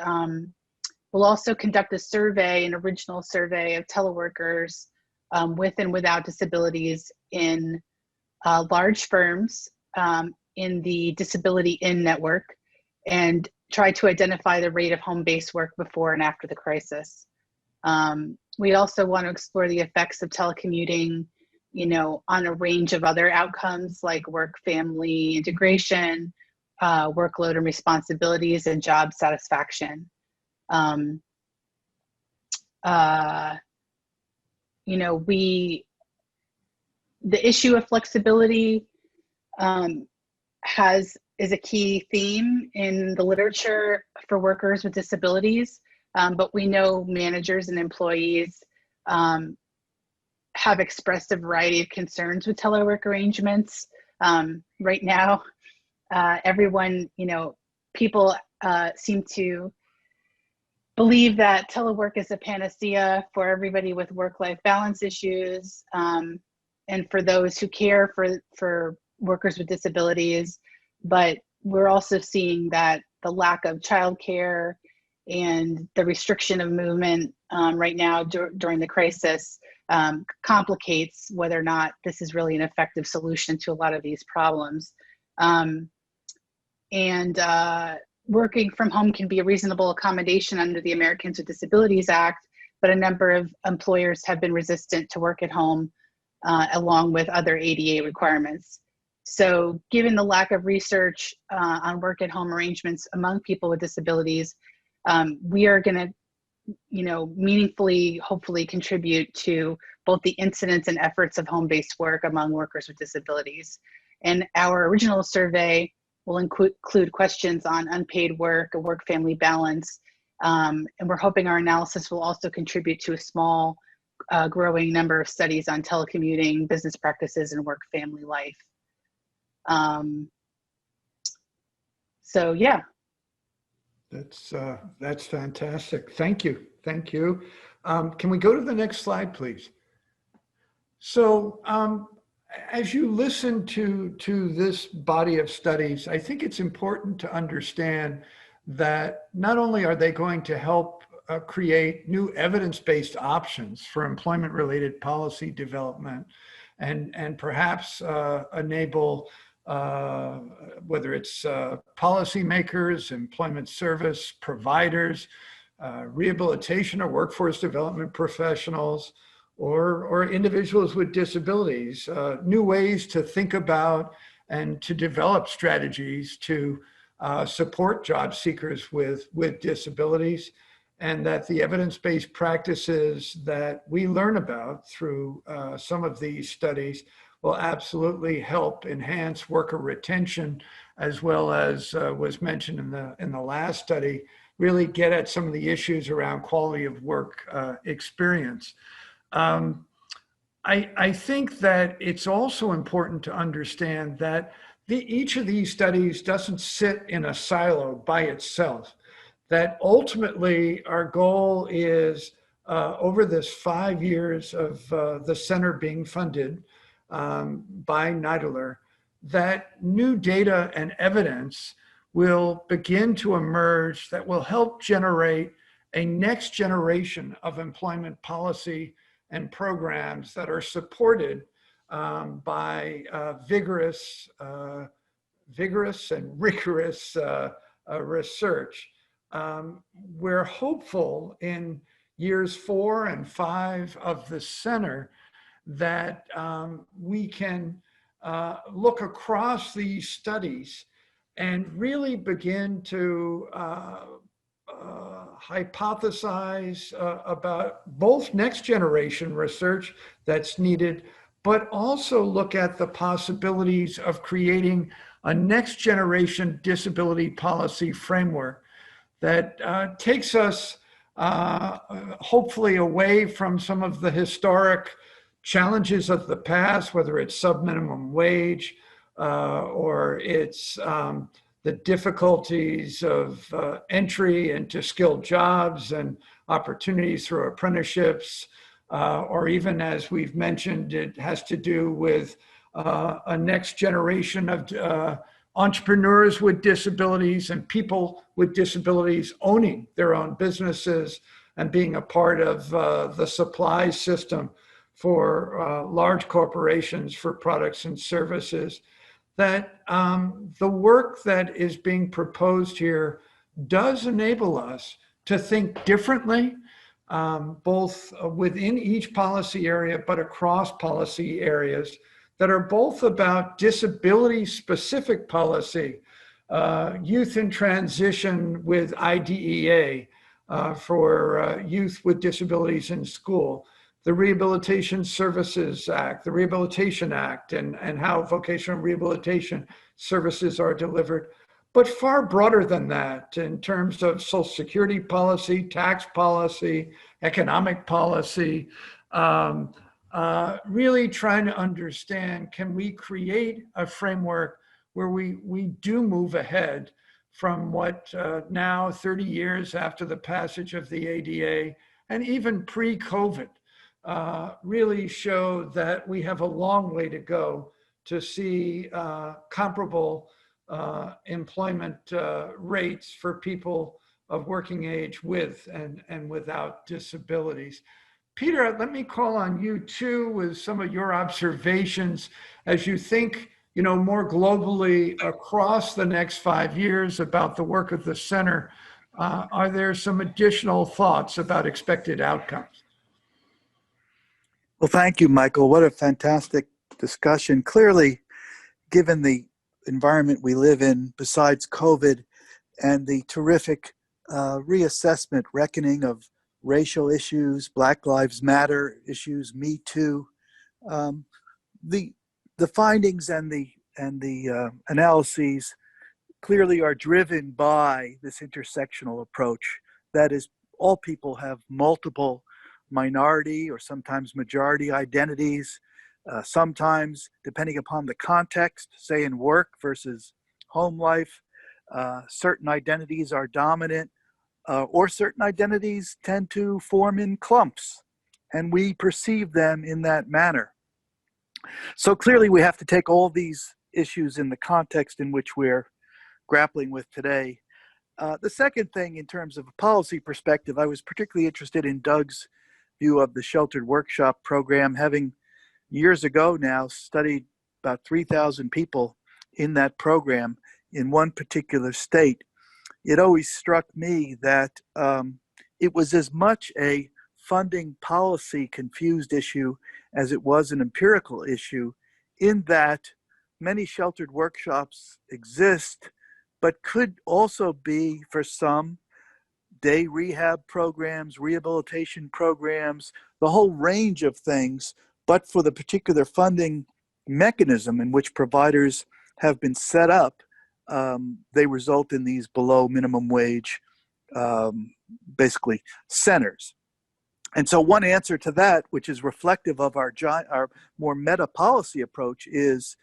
we'll also conduct a survey, an original survey of teleworkers with and without disabilities in large firms in the Disability In network, and try to identify the rate of home-based work before and after the crisis. We also want to explore the effects of telecommuting, you know, on a range of other outcomes like work-family integration, workload and responsibilities, and job satisfaction. You know, the issue of flexibility is a key theme in the literature for workers with disabilities, but we know managers and employees have expressed a variety of concerns with telework arrangements. Right now, everyone, you know, people seem to believe that telework is a panacea for everybody with work-life balance issues, and for those who care for workers with disabilities. But we're also seeing that the lack of childcare and the restriction of movement right now during the crisis complicates whether or not this is really an effective solution to a lot of these problems. Working from home can be a reasonable accommodation under the Americans with Disabilities Act, but a number of employers have been resistant to work at home along with other ADA requirements. So given the lack of research on work at home arrangements among people with disabilities, we are going to, you know, meaningfully, hopefully contribute to both the incidence and efforts of home-based work among workers with disabilities. And our original survey will include questions on unpaid work, or work-family balance, and we're hoping our analysis will also contribute to a small, growing number of studies on telecommuting, business practices, and work-family life. So yeah. That's fantastic. Thank you. Thank you. Can we go to the next slide, please? So as you listen to this body of studies, I think it's important to understand that not only are they going to help create new evidence-based options for employment-related policy development and perhaps enable whether it's policymakers, employment service providers, rehabilitation or workforce development professionals, or individuals with disabilities, new ways to think about and to develop strategies to support job seekers with disabilities, and that the evidence-based practices that we learn about through some of these studies will absolutely help enhance worker retention, as well as was mentioned in the last study, really get at some of the issues around quality of work experience. I think that it's also important to understand that each of these studies doesn't sit in a silo by itself, that ultimately our goal is over this 5 years of the center being funded by NIDLR, that new data and evidence will begin to emerge that will help generate a next generation of employment policy and programs that are supported by vigorous and rigorous research. We're hopeful in years 4 and 5 of the center that we can look across these studies and really begin to hypothesize about both next generation research that's needed, but also look at the possibilities of creating a next generation disability policy framework that takes us hopefully away from some of the historic challenges of the past, whether it's sub-minimum wage or it's the difficulties of entry into skilled jobs and opportunities through apprenticeships, or even as we've mentioned, it has to do with a next generation of entrepreneurs with disabilities and people with disabilities owning their own businesses and being a part of the supply system for large corporations for products and services. That the work that is being proposed here does enable us to think differently, both within each policy area, but across policy areas that are both about disability-specific policy, youth in transition with IDEA for youth with disabilities in school, the Rehabilitation Services Act, the Rehabilitation Act, and how vocational rehabilitation services are delivered, but far broader than that in terms of Social Security policy, tax policy, economic policy, really trying to understand, can we create a framework where we do move ahead from what now 30 years after the passage of the ADA and even pre-COVID, really show that we have a long way to go to see comparable employment rates for people of working age with and without disabilities. Peter, let me call on you too with some of your observations as you think, more globally across the next 5 years about the work of the center. Are there some additional thoughts about expected outcomes? Well, thank you, Michael. What a fantastic discussion. Clearly, given the environment we live in, besides COVID and the terrific reassessment, reckoning of racial issues, Black Lives Matter issues, Me Too, the findings and the analyses clearly are driven by this intersectional approach. That is, all people have multiple minority or sometimes majority identities, sometimes depending upon the context, say in work versus home life, certain identities are dominant, or certain identities tend to form in clumps, and we perceive them in that manner. So clearly we have to take all these issues in the context in which we're grappling with today. The second thing, in terms of a policy perspective, I was particularly interested in Doug's view of the sheltered workshop program, having years ago now studied about 3,000 people in that program in one particular state. It always struck me that it was as much a funding policy confused issue as it was an empirical issue, in that many sheltered workshops exist, but could also be, for some, day rehab programs, rehabilitation programs, the whole range of things, but for the particular funding mechanism in which providers have been set up, they result in these below minimum wage, basically, centers. And so one answer to that, which is reflective of our more meta policy approach, is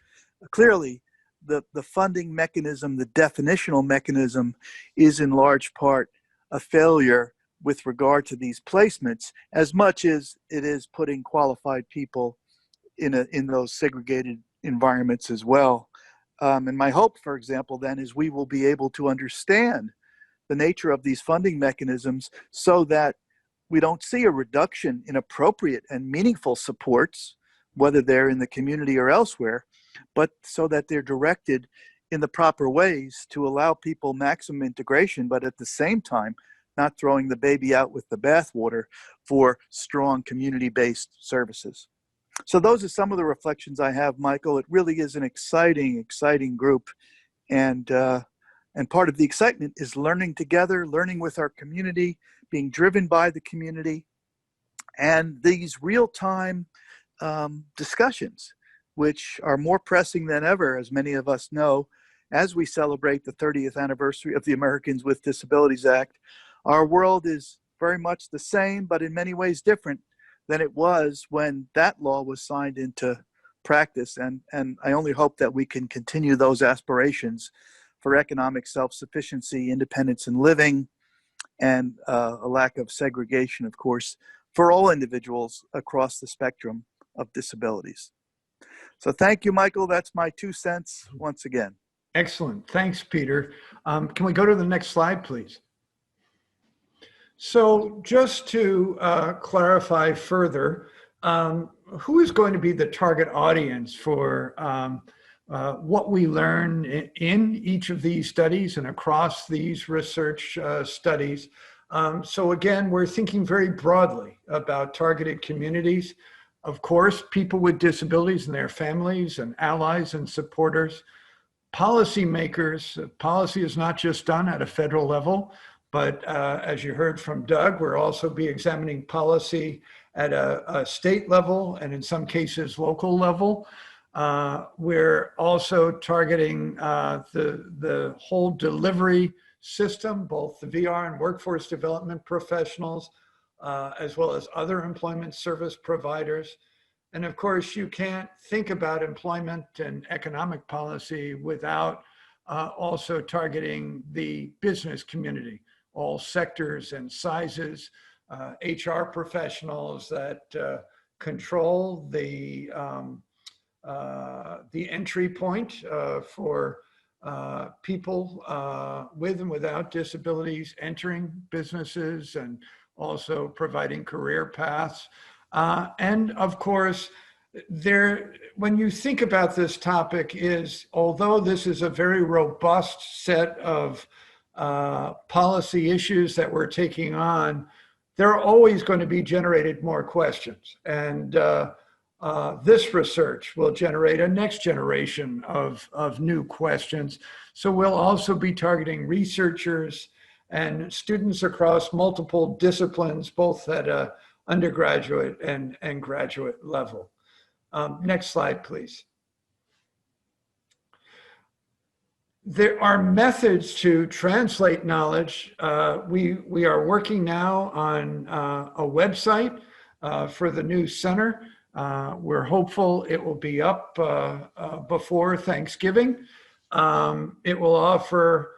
clearly the funding mechanism, the definitional mechanism, is in large part a failure with regard to these placements, as much as it is putting qualified people in those segregated environments as well. And my hope, for example, then, is we will be able to understand the nature of these funding mechanisms so that we don't see a reduction in appropriate and meaningful supports, whether they're in the community or elsewhere, but so that they're directed in the proper ways to allow people maximum integration, but at the same time, not throwing the baby out with the bathwater for strong community-based services. So those are some of the reflections I have, Michael. It really is an exciting, exciting group. And part of the excitement is learning together, learning with our community, being driven by the community, and these real-time discussions, which are more pressing than ever, as many of us know, as we celebrate the 30th anniversary of the Americans with Disabilities Act. Our world is very much the same, but in many ways different than it was when that law was signed into practice. And I only hope that we can continue those aspirations for economic self-sufficiency, independence in living, and a lack of segregation, of course, for all individuals across the spectrum of disabilities. So thank you, Michael. That's my 2 cents once again. Excellent. Thanks, Peter. Can we go to the next slide, please? So just to clarify further, who is going to be the target audience for what we learn in each of these studies and across these research studies? So again, we're thinking very broadly about targeted communities. Of course, people with disabilities and their families and allies and supporters. Policymakers. Policy is not just done at a federal level, but as you heard from Doug, we'll also be examining policy at a state level and in some cases local level. We're also targeting the whole delivery system, both the VR and workforce development professionals, as well as other employment service providers. And of course, you can't think about employment and economic policy without also targeting the business community, all sectors and sizes, HR professionals that control the entry point for people with and without disabilities entering businesses and also providing career paths. And of course, when you think about this topic although this is a very robust set of policy issues that we're taking on, there are always going to be generated more questions. And this research will generate a next generation of new questions. So we'll also be targeting researchers and students across multiple disciplines, both at a undergraduate and graduate level. Next slide, please. There are methods to translate knowledge. We are working now on a website for the new center. We're hopeful it will be up before Thanksgiving. It will offer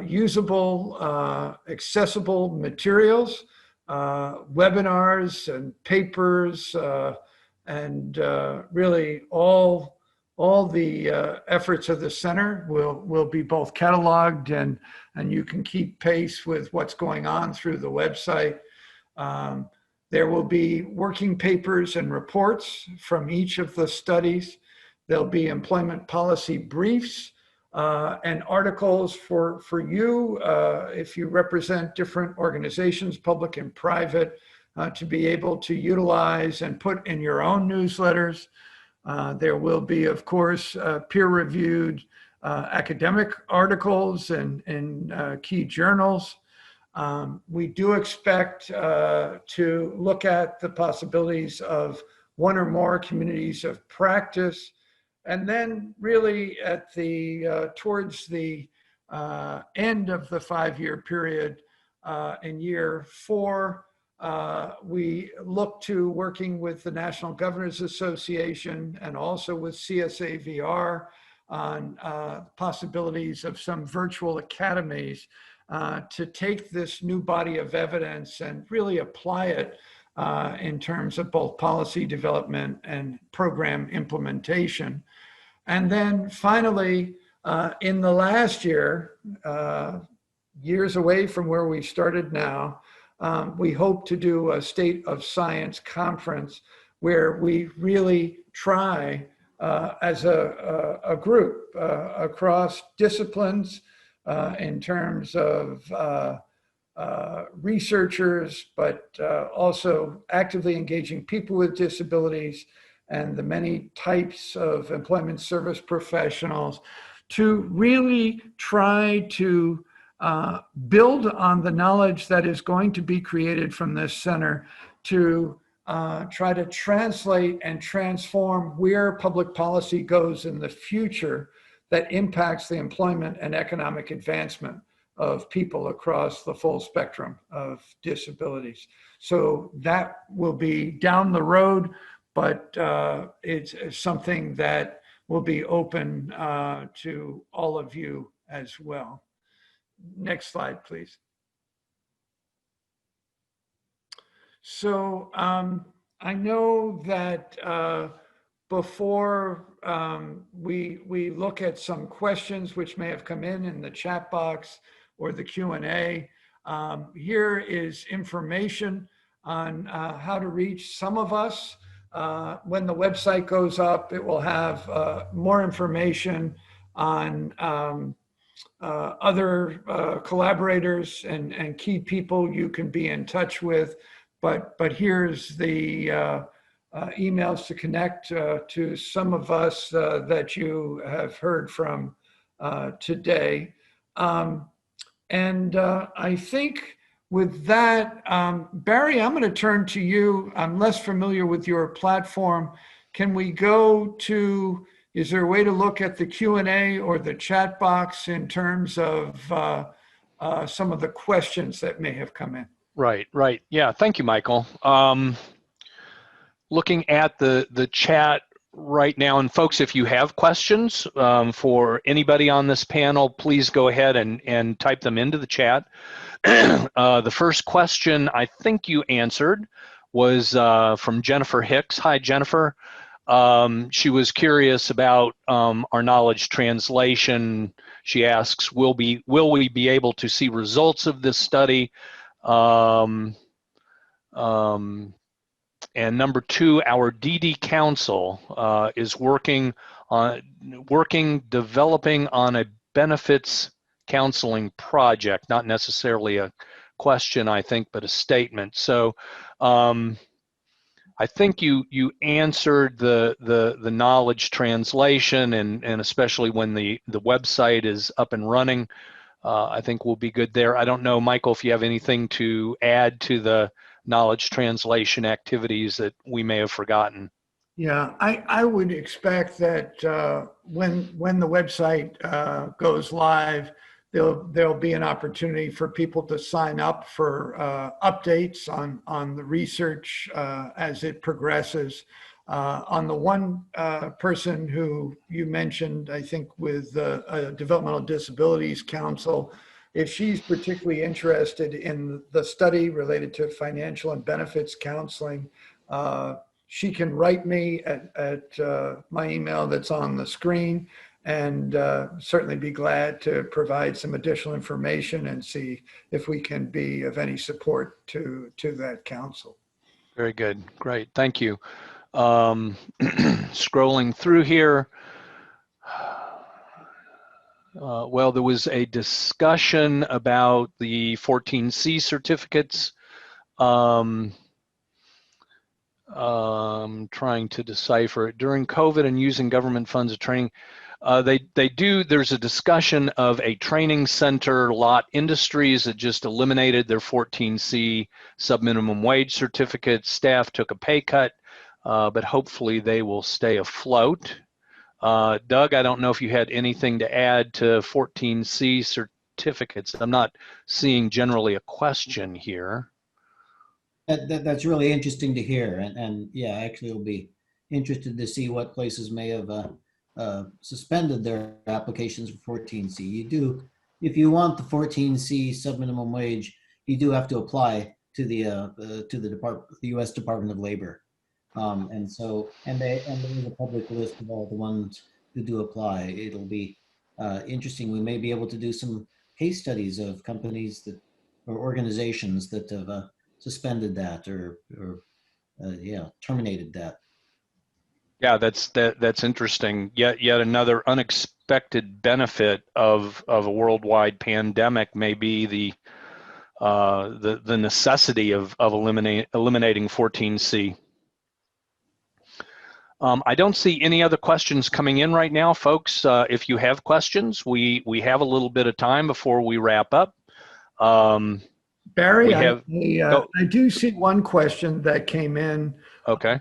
usable, accessible materials, webinars and papers, and really all the efforts of the center will be both cataloged and you can keep pace with what's going on through the website. There will be working papers and reports from each of the studies. There'll be employment policy briefs and articles for you if you represent different organizations, public and private, to be able to utilize and put in your own newsletters. There will be, of course, peer-reviewed academic articles in key journals. We do expect to look at the possibilities of one or more communities of practice. And then really at the towards the end of the 5-year period, in year 4, we look to working with the National Governors Association and also with CSAVR on possibilities of some virtual academies to take this new body of evidence and really apply it in terms of both policy development and program implementation. And then finally, in the last year, years away from where we started now, we hope to do a State of Science conference where we really try as a group across disciplines in terms of researchers, but also actively engaging people with disabilities and the many types of employment service professionals to really try to build on the knowledge that is going to be created from this center to try to translate and transform where public policy goes in the future that impacts the employment and economic advancement of people across the full spectrum of disabilities. So that will be down the road, but it's something that will be open to all of you as well. Next slide, please. So I know that before we look at some questions which may have come in the chat box or the Q&A, here is information on how to reach some of us. When the website goes up, it will have more information on other collaborators and key people you can be in touch with. But here's the emails to connect to some of us that you have heard from today. And I think with that, Barry, I'm going to turn to you. I'm less familiar with your platform. Can we go to, is there a way to look at the Q&A or the chat box in terms of some of the questions that may have come in? Right. Yeah, thank you, Michael. Looking at the chat right now, and folks, if you have questions for anybody on this panel, please go ahead and type them into the chat. The first question I think you answered was from Jennifer Hicks. Hi, Jennifer. She was curious about our knowledge translation. She asks, will we be able to see results of this study? And number 2, our DD Council is developing on a benefits counseling project, not necessarily a question, I think, but a statement. So I think you answered the knowledge translation, and especially when the website is up and running, I think we'll be good there. I don't know, Michael, if you have anything to add to the knowledge translation activities that we may have forgotten. Yeah, I would expect that when the website goes live, there'll be an opportunity for people to sign up for updates on the research as it progresses. On the one person who you mentioned, I think with Developmental Disabilities Council, if she's particularly interested in the study related to financial and benefits counseling, she can write me at my email that's on the screen, and certainly be glad to provide some additional information and see if we can be of any support to that council. Very good. Great. Thank you. Scrolling through here. Well, there was a discussion about the 14C certificates. Trying to decipher it. During COVID and using government funds of training, there's a discussion of a training center. Lot Industries that just eliminated their 14C sub-minimum wage certificates. Staff took a pay cut, but hopefully they will stay afloat. Doug, I don't know if you had anything to add to 14C certificates. I'm not seeing generally a question here. That's really interesting to hear, and yeah, actually, will be interested to see what places may have suspended their applications for 14C. You do, if you want the 14C subminimum wage, you do have to apply to the U.S. Department of Labor, and there is a public list of all the ones who do apply. It'll be interesting. We may be able to do some case studies of companies that or organizations that have suspended that or terminated that. Yeah, that's interesting. Yet another unexpected benefit of a worldwide pandemic may be the necessity of eliminating 14C. I don't see any other questions coming in right now, folks. If you have questions, we have a little bit of time before we wrap up. Barry, I do see one question that came in. Okay.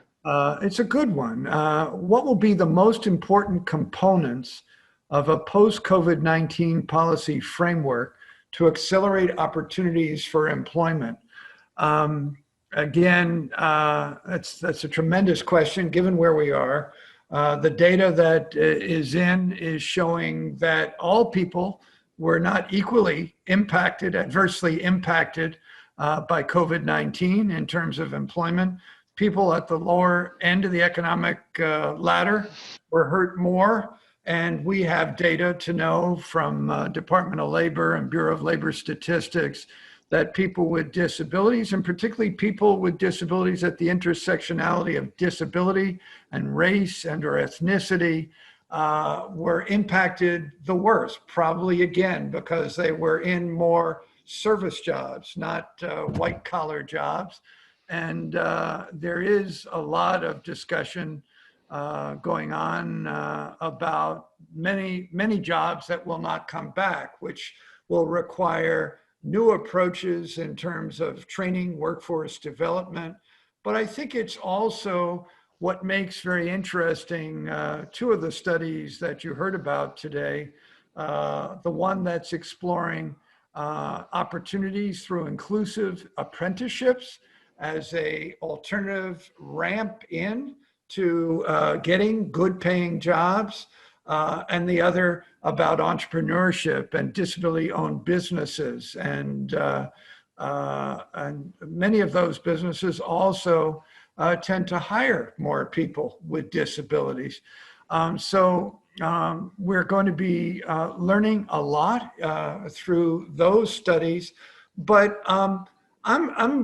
It's a good one. What will be the most important components of a post-COVID-19 policy framework to accelerate opportunities for employment? Again, that's a tremendous question given where we are. The data that is showing that all people were not equally adversely impacted by COVID-19 in terms of employment. People at the lower end of the economic ladder were hurt more. And we have data to know from Department of Labor and Bureau of Labor Statistics that people with disabilities, and particularly people with disabilities at the intersectionality of disability and race and or ethnicity, were impacted the worst, probably again, because they were in more service jobs, not white collar jobs. And there is a lot of discussion going on about many jobs that will not come back, which will require new approaches in terms of training, workforce development. But I think it's also what makes very interesting two of the studies that you heard about today. The one that's exploring opportunities through inclusive apprenticeships as a alternative ramp in to getting good paying jobs, and the other about entrepreneurship and disability owned businesses. And many of those businesses also tend to hire more people with disabilities. So we're going to be learning a lot through those studies, but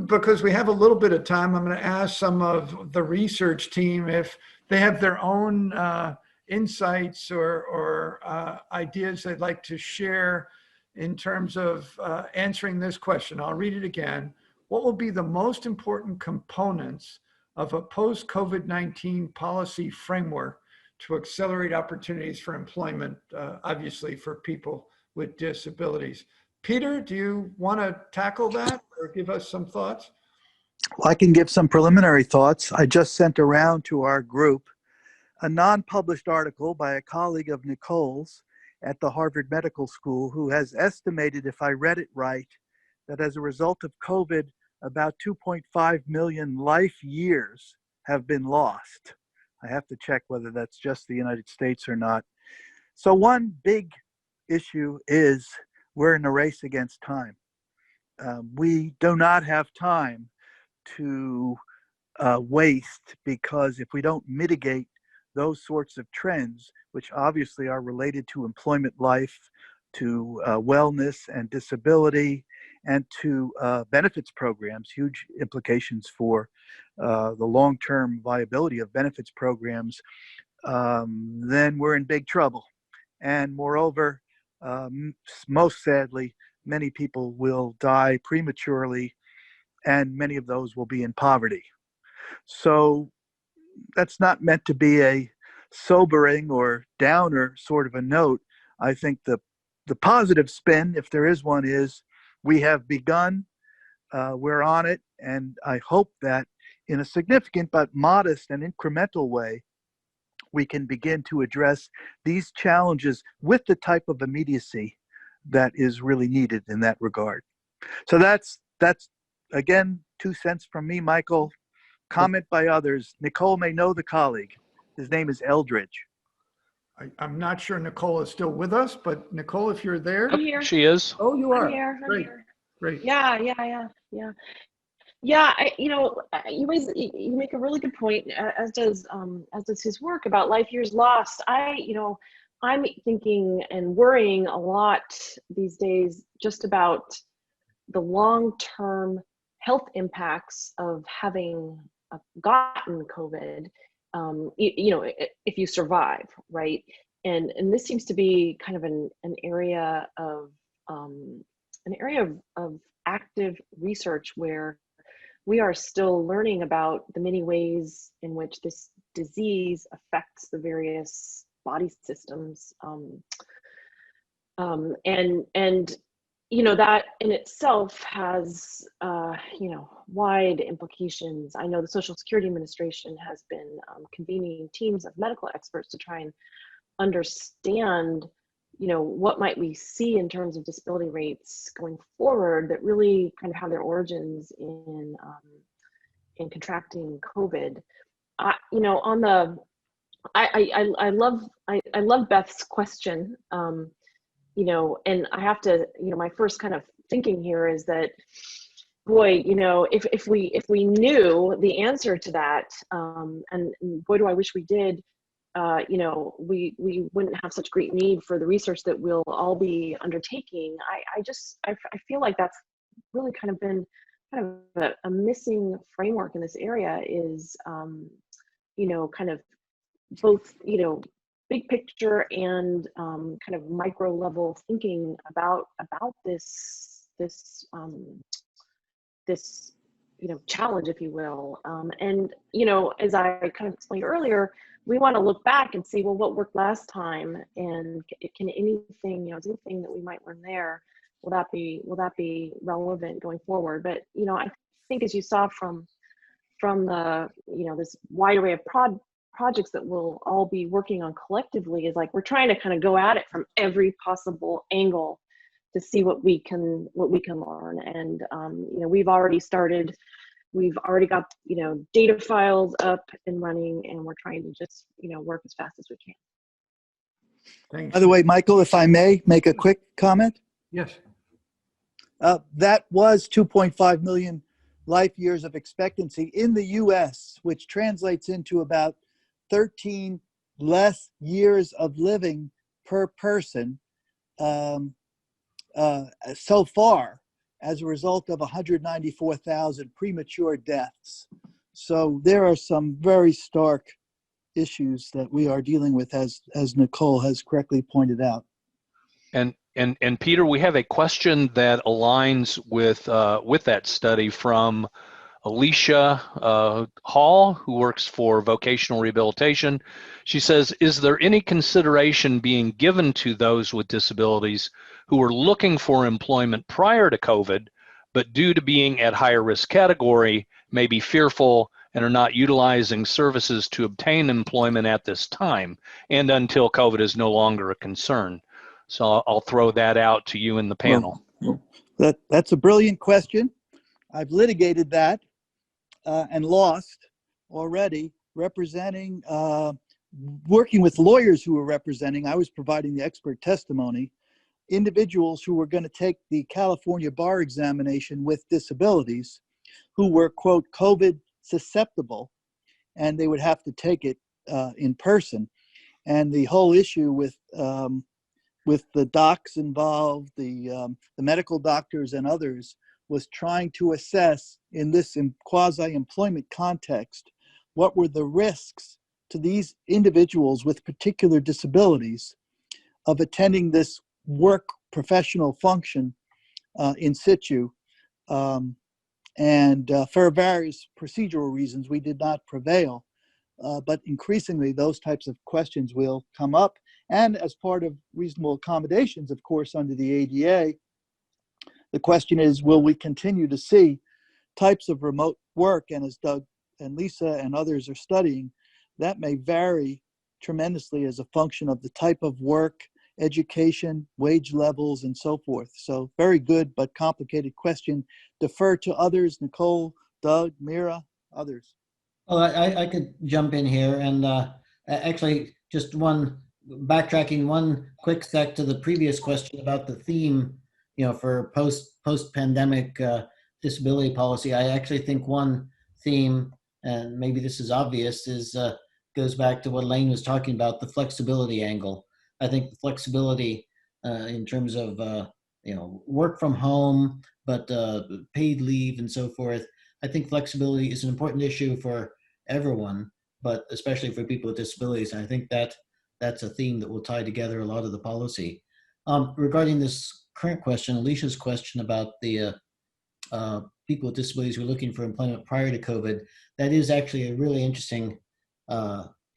because we have a little bit of time, I'm going to ask some of the research team if they have their own insights or ideas they'd like to share in terms of answering this question. I'll read it again. What will be the most important components of a post-COVID-19 policy framework to accelerate opportunities for employment, obviously for people with disabilities? Peter, do you want to tackle that or give us some thoughts? Well, I can give some preliminary thoughts. I just sent around to our group a non-published article by a colleague of Nicole's at the Harvard Medical School, who has estimated, if I read it right, that as a result of COVID, about 2.5 million life years have been lost. I have to check whether that's just the United States or not. So one big issue is we're in a race against time. We do not have time to waste, because if we don't mitigate those sorts of trends, which obviously are related to employment life, to wellness and disability, and to benefits programs, huge implications for the long-term viability of benefits programs, then we're in big trouble. And moreover, most sadly, many people will die prematurely, and many of those will be in poverty. So that's not meant to be a sobering or downer sort of a note. I think the positive spin, if there is one, is we have begun, we're on it, and I hope that in a significant but modest and incremental way, we can begin to address these challenges with the type of immediacy that is really needed in that regard. So that's again 2 cents from me, Michael. Comment by others. Nicole may know the colleague. His name is Eldridge. I'm not sure Nicole is still with us, but Nicole, if you're there. I'm here. She is. Oh, you I'm are. here. I'm Great. here. Great. Yeah. You make a really good point, as does his work about life years lost. I'm thinking and worrying a lot these days just about the long-term health impacts of having gotten COVID. If you survive, right? And this seems to be kind of an area of active research where we are still learning about the many ways in which this disease affects the various body systems, and that in itself has wide implications. I know the Social Security Administration has been convening teams of medical experts to try and understand what might we see in terms of disability rates going forward that really kind of have their origins in contracting COVID. I love Beth's question. And I have to, my first kind of thinking here is that, boy, if we knew the answer to that, and boy, do I wish we did, we wouldn't have such great need for the research that we'll all be undertaking. I feel like that's really kind of been kind of a missing framework in this area is, kind of both, big picture and kind of micro level thinking about this challenge, if you will. And as I kind of explained earlier, we want to look back and see, well, what worked last time, and can anything, is anything that we might learn there, will that be relevant going forward? But I think, as you saw from the this wide array of projects that we'll all be working on collectively, is like we're trying to kind of go at it from every possible angle to see what we can learn. And we've already got data files up and running, and we're trying to just work as fast as we can. Thanks. By the way, Michael, if I may make a quick comment. Yes. That was 2.5 million life years of expectancy in the US, which translates into about 13 less years of living per person so far, as a result of 194,000 premature deaths. So there are some very stark issues that we are dealing with, as Nicole has correctly pointed out. And Peter, we have a question that aligns with that study from Alicia Hall, who works for vocational rehabilitation. She says, is there any consideration being given to those with disabilities who were looking for employment prior to COVID, but due to being at higher risk category, may be fearful and are not utilizing services to obtain employment at this time and until COVID is no longer a concern? So I'll throw that out to you in the panel. Well, that's a brilliant question. I've litigated that and lost already, representing, working with lawyers who were representing, I was providing the expert testimony, individuals who were going to take the California bar examination with disabilities who were, quote, COVID susceptible, and they would have to take it in person. And the whole issue with the docs involved, the medical doctors and others, was trying to assess in this quasi-employment context, what were the risks to these individuals with particular disabilities of attending this work professional function in situ. And for various procedural reasons, we did not prevail. But increasingly, those types of questions will come up. And as part of reasonable accommodations, of course, under the ADA, the question is, will we continue to see types of remote work? And as Doug and Lisa and others are studying, that may vary tremendously as a function of the type of work, education, wage levels, and so forth. So very good but complicated question. Defer to others, Nicole, Doug, Mira, others. Oh, I could jump in here and actually just backtracking one quick sec to the previous question about the theme, for post-pandemic disability policy. I actually think one theme, and maybe this is obvious, goes back to what Elaine was talking about, the flexibility angle. I think the flexibility in terms of work from home, but paid leave and so forth. I think flexibility is an important issue for everyone, but especially for people with disabilities. And I think that's a theme that will tie together a lot of the policy. Regarding this current question, Alicia's question about the people with disabilities who are looking for employment prior to COVID, that is actually a really interesting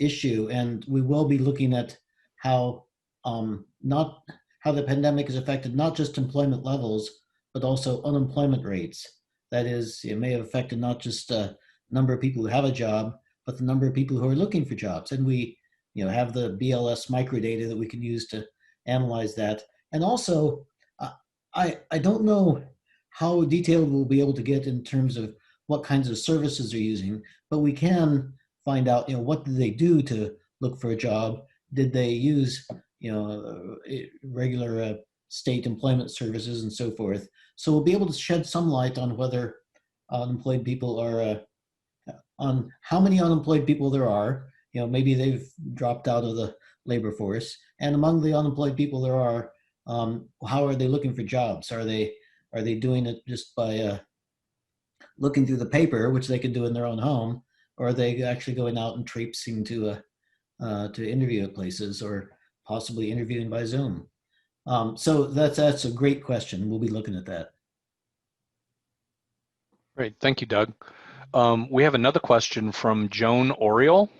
issue. And we will be looking at how the pandemic has affected not just employment levels, but also unemployment rates. That is, it may have affected not just the number of people who have a job, but the number of people who are looking for jobs. And we have the BLS microdata that we can use to analyze that. And also, I don't know how detailed we'll be able to get in terms of what kinds of services they're using, but we can find out, what did they do to look for a job? Did they use, regular state employment services and so forth? So we'll be able to shed some light on whether unemployed people are, on how many unemployed people there are. Maybe they've dropped out of the labor force. And among the unemployed people there are, how are they looking for jobs? Are they doing it just by looking through the paper, which they can do in their own home, or are they actually going out and traipsing to interview at places, or possibly interviewing by Zoom? So that's a great question. We'll be looking at that. Great, thank you, Doug. We have another question from Joan Oriole.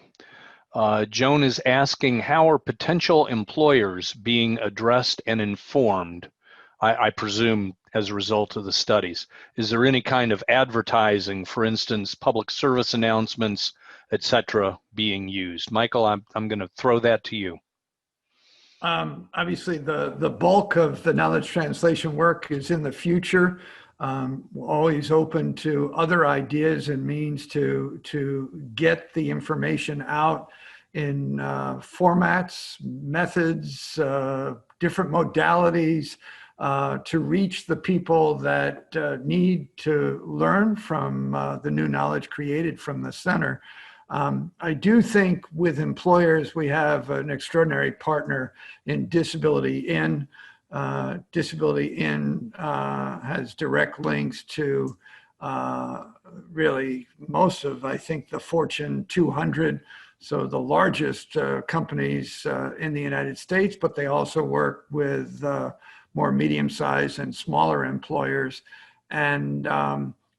Joan is asking, how are potential employers being addressed and informed, I presume as a result of the studies? Is there any kind of advertising, for instance, public service announcements, etc., being used? Michael, I'm going to throw that to you. Obviously, the bulk of the knowledge translation work is in the future. We're always open to other ideas and means to get the information out in formats, methods, different modalities to reach the people that need to learn from the new knowledge created from the center. I do think with employers, we have an extraordinary partner in Disability In. Disability In has direct links to really most of, I think, the Fortune 200, so the largest companies in the United States, but they also work with more medium-sized and smaller employers. And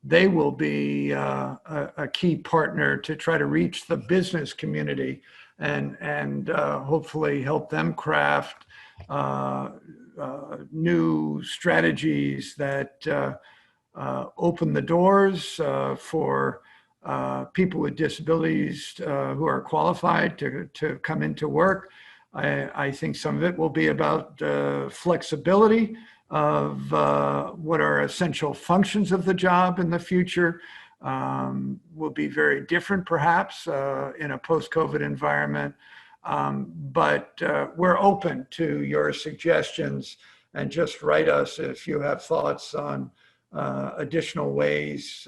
they will be a key partner to try to reach the business community and hopefully help them craft new strategies that open the doors for people with disabilities who are qualified to come into work. I think some of it will be about flexibility of what are essential functions of the job in the future. Will be very different perhaps in a post-COVID environment. But we're open to your suggestions, and just write us if you have thoughts on additional ways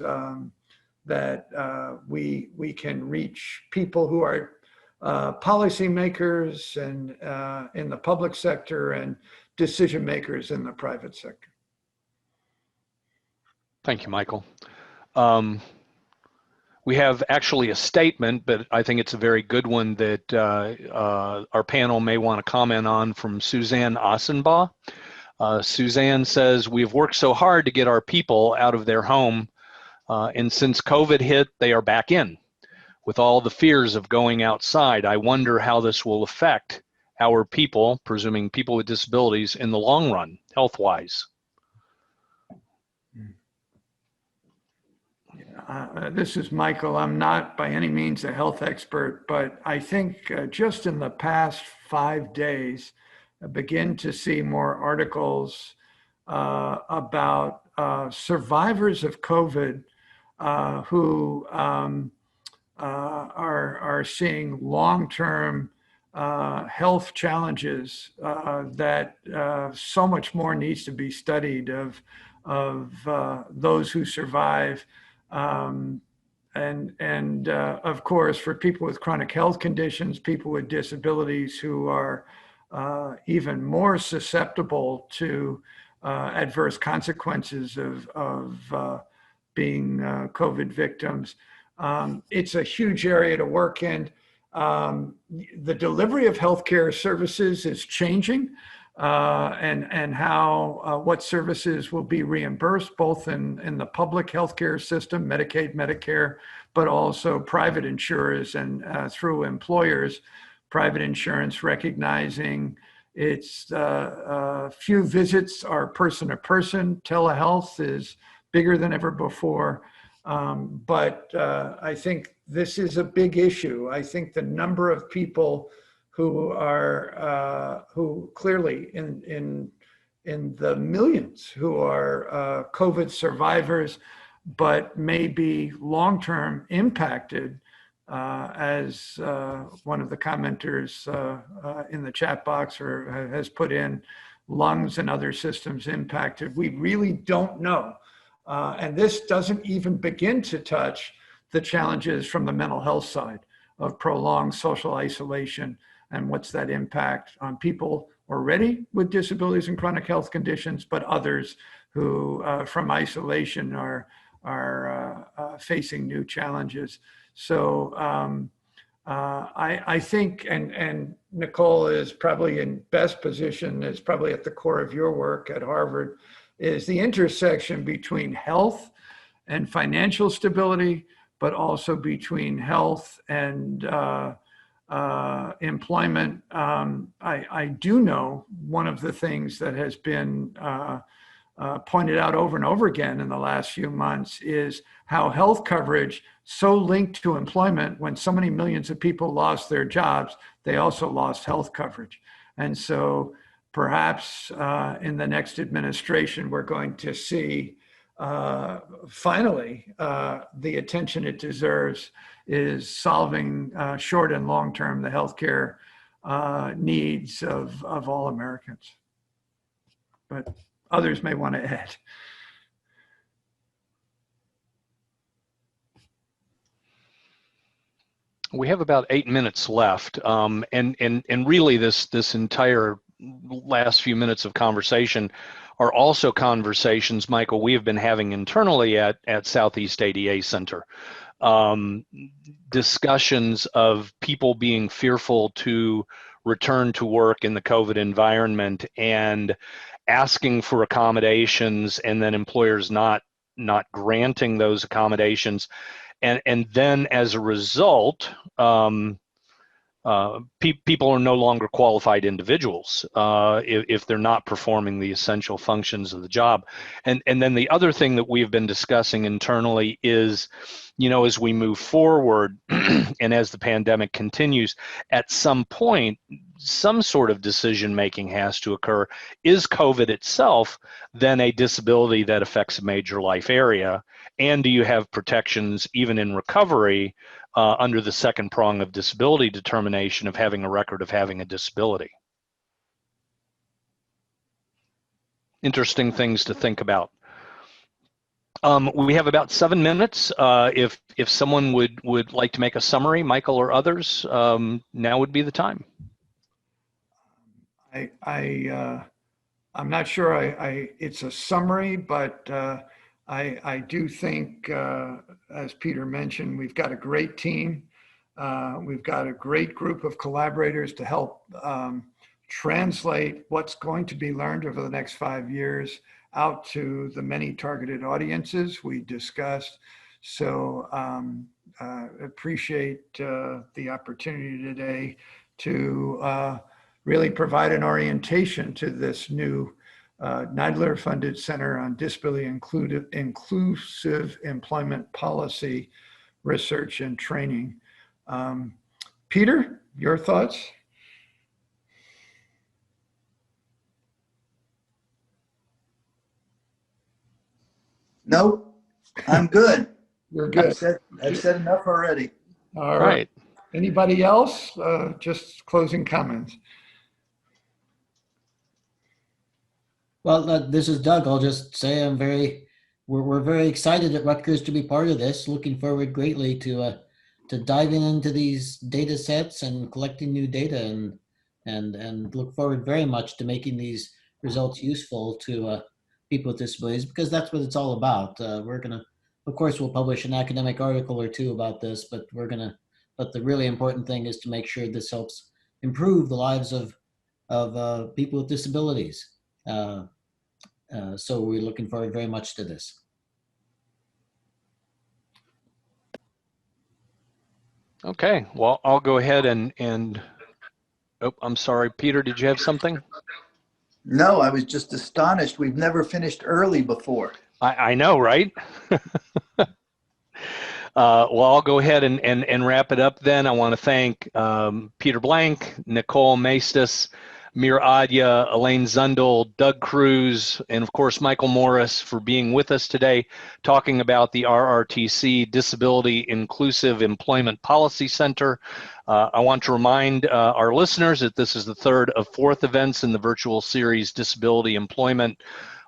that we can reach people who are policymakers and in the public sector and decision makers in the private sector. Thank you, Michael. We have actually a statement, but I think it's a very good one that our panel may want to comment on, from Suzanne Ossenbaugh. Suzanne says, "We've worked so hard to get our people out of their home And since COVID hit, they are back in with all the fears of going outside. I wonder how this will affect our people, presuming people with disabilities, in the long run, health-wise. This is Michael. I'm not by any means a health expert, but I think just in the past 5 days, I begin to see more articles about survivors of COVID who are seeing long-term health challenges that so much more needs to be studied of those who survive. Of course, for people with chronic health conditions, people with disabilities who are even more susceptible to adverse consequences of being COVID victims. It's a huge area to work in. The delivery of healthcare services is changing, and how what services will be reimbursed, both in the public healthcare system, Medicaid, Medicare, but also private insurers and through employers. Private insurance recognizing its few visits are person to person. Telehealth is bigger than ever before. But I think this is a big issue. I think the number of people who are who clearly in the millions who are COVID survivors, but may be long-term impacted, as one of the commenters in the chat box has put in, lungs and other systems impacted. We really don't know. And this doesn't even begin to touch the challenges from the mental health side of prolonged social isolation and what's that impact on people already with disabilities and chronic health conditions, but others who from isolation are facing new challenges. So I think, and Nicole is probably in best position, is probably at the core of your work at Harvard, is the intersection between health and financial stability, but also between health and employment. I do know one of the things that has been pointed out over and over again in the last few months is how health coverage so linked to employment. When so many millions of people lost their jobs, they also lost health coverage. And so perhaps in the next administration, we're going to see finally the attention it deserves is solving short and long term the healthcare needs of all Americans. But others may want to add. We have about 8 minutes left, and really this entire last few minutes of conversation are also conversations, Michael, we have been having internally at Southeast ADA Center. Discussions of people being fearful to return to work in the COVID environment and asking for accommodations, and then employers not granting those accommodations. And then as a result, people are no longer qualified individuals if they're not performing the essential functions of the job. And then the other thing that we've been discussing internally is, as we move forward and as the pandemic continues, at some point, some sort of decision making has to occur. Is COVID itself then a disability that affects a major life area? And do you have protections even in recovery under the second prong of disability determination of having a record of having a disability? Interesting things to think about. We have about 7 minutes. If someone would like to make a summary, Michael or others, now would be the time. I'm not sure it's a summary, but I do think, as Peter mentioned, we've got a great team. We've got a great group of collaborators to help translate what's going to be learned over the next 5 years out to the many targeted audiences we discussed. So appreciate the opportunity today to really provide an orientation to this new NIDLR-funded Center on Disability Inclusive Employment Policy Research and Training. Peter, your thoughts? Nope, I'm good. You're good. I've said enough already. All right. Anybody else? Just closing comments. Well, this is Doug. I'll just say we're very excited at Rutgers to be part of this. Looking forward greatly to diving into these data sets and collecting new data, and look forward very much to making these results useful to people with disabilities, because that's what it's all about. Of course, we'll publish an academic article or two about this, but but the really important thing is to make sure this helps improve the lives of people with disabilities. So we're looking forward very much to this. Okay, well, I'll go ahead and oh, I'm sorry, Peter, did you have something? No, I was just astonished. We've never finished early before. I know, right? Well, I'll go ahead and wrap it up then. I want to thank Peter Blank, Nicole Maestas, Mir Adya, Elaine Zundel, Doug Cruz, and of course Michael Morris for being with us today, talking about the RRTC Disability Inclusive Employment Policy Center. I want to remind our listeners that this is the third of 4th events in the virtual series Disability Employment,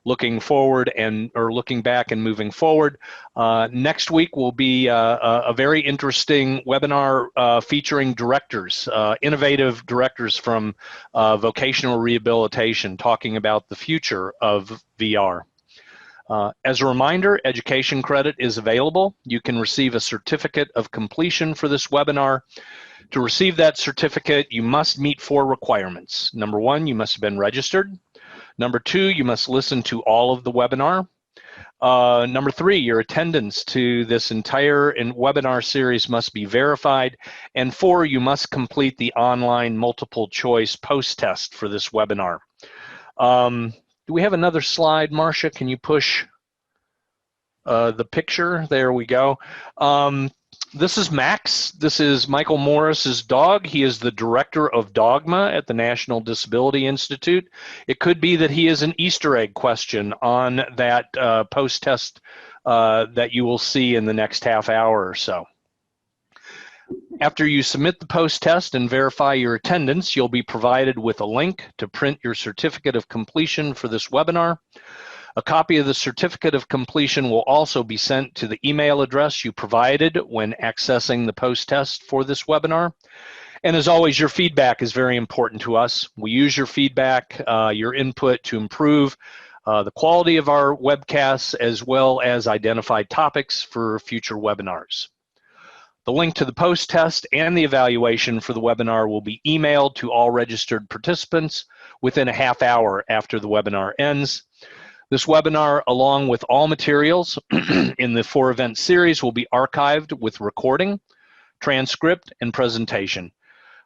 looking forward or looking back and moving forward. Next week will be a very interesting webinar featuring directors, innovative directors from vocational rehabilitation, talking about the future of VR. As a reminder, education credit is available. You can receive a certificate of completion for this webinar. To receive that certificate, you must meet 4 requirements. Number 1, you must have been registered. Number 2, you must listen to all of the webinar. Number 3, your attendance to this entire webinar series must be verified. And 4, you must complete the online multiple choice post test for this webinar. Do we have another slide, Marcia? Can you push the picture? There we go. This is Max. This is Michael Morris's dog. He is the director of Dogma at the National Disability Institute. It could be that he is an Easter egg question on that post-test that you will see in the next half hour or so. After you submit the post-test and verify your attendance, you'll be provided with a link to print your certificate of completion for this webinar. A copy of the certificate of completion will also be sent to the email address you provided when accessing the post-test for this webinar. And as always, your feedback is very important to us. We use your feedback, your input to improve the quality of our webcasts, as well as identify topics for future webinars. The link to the post-test and the evaluation for the webinar will be emailed to all registered participants within a half hour after the webinar ends. This webinar, along with all materials in the 4-event series, will be archived with recording, transcript, and presentation.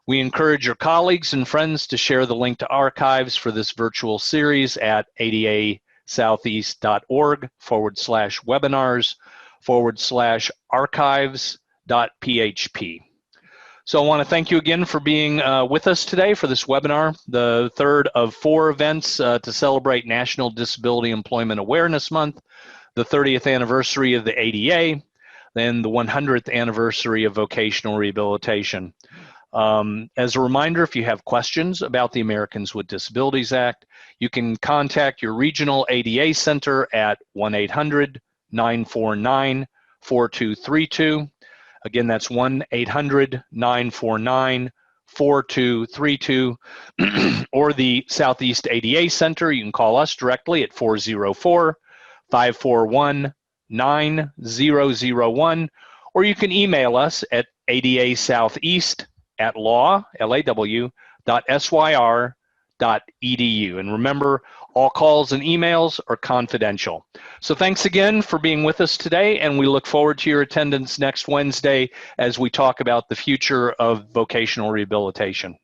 We encourage your colleagues and friends to share the link to archives for this virtual series at adasoutheast.org/webinars/archives.php. So I want to thank you again for being with us today for this webinar, the third of 4 events to celebrate National Disability Employment Awareness Month, the 30th anniversary of the ADA, then the 100th anniversary of vocational rehabilitation. As a reminder, if you have questions about the Americans with Disabilities Act, you can contact your regional ADA center at 1-800-949-4232. Again, that's 1-800-949-4232. Or the Southeast ADA Center, you can call us directly at 404-541-9001, or you can email us at adasoutheast@law.syr.gov. And remember, all calls and emails are confidential. So thanks again for being with us today, and we look forward to your attendance next Wednesday as we talk about the future of vocational rehabilitation.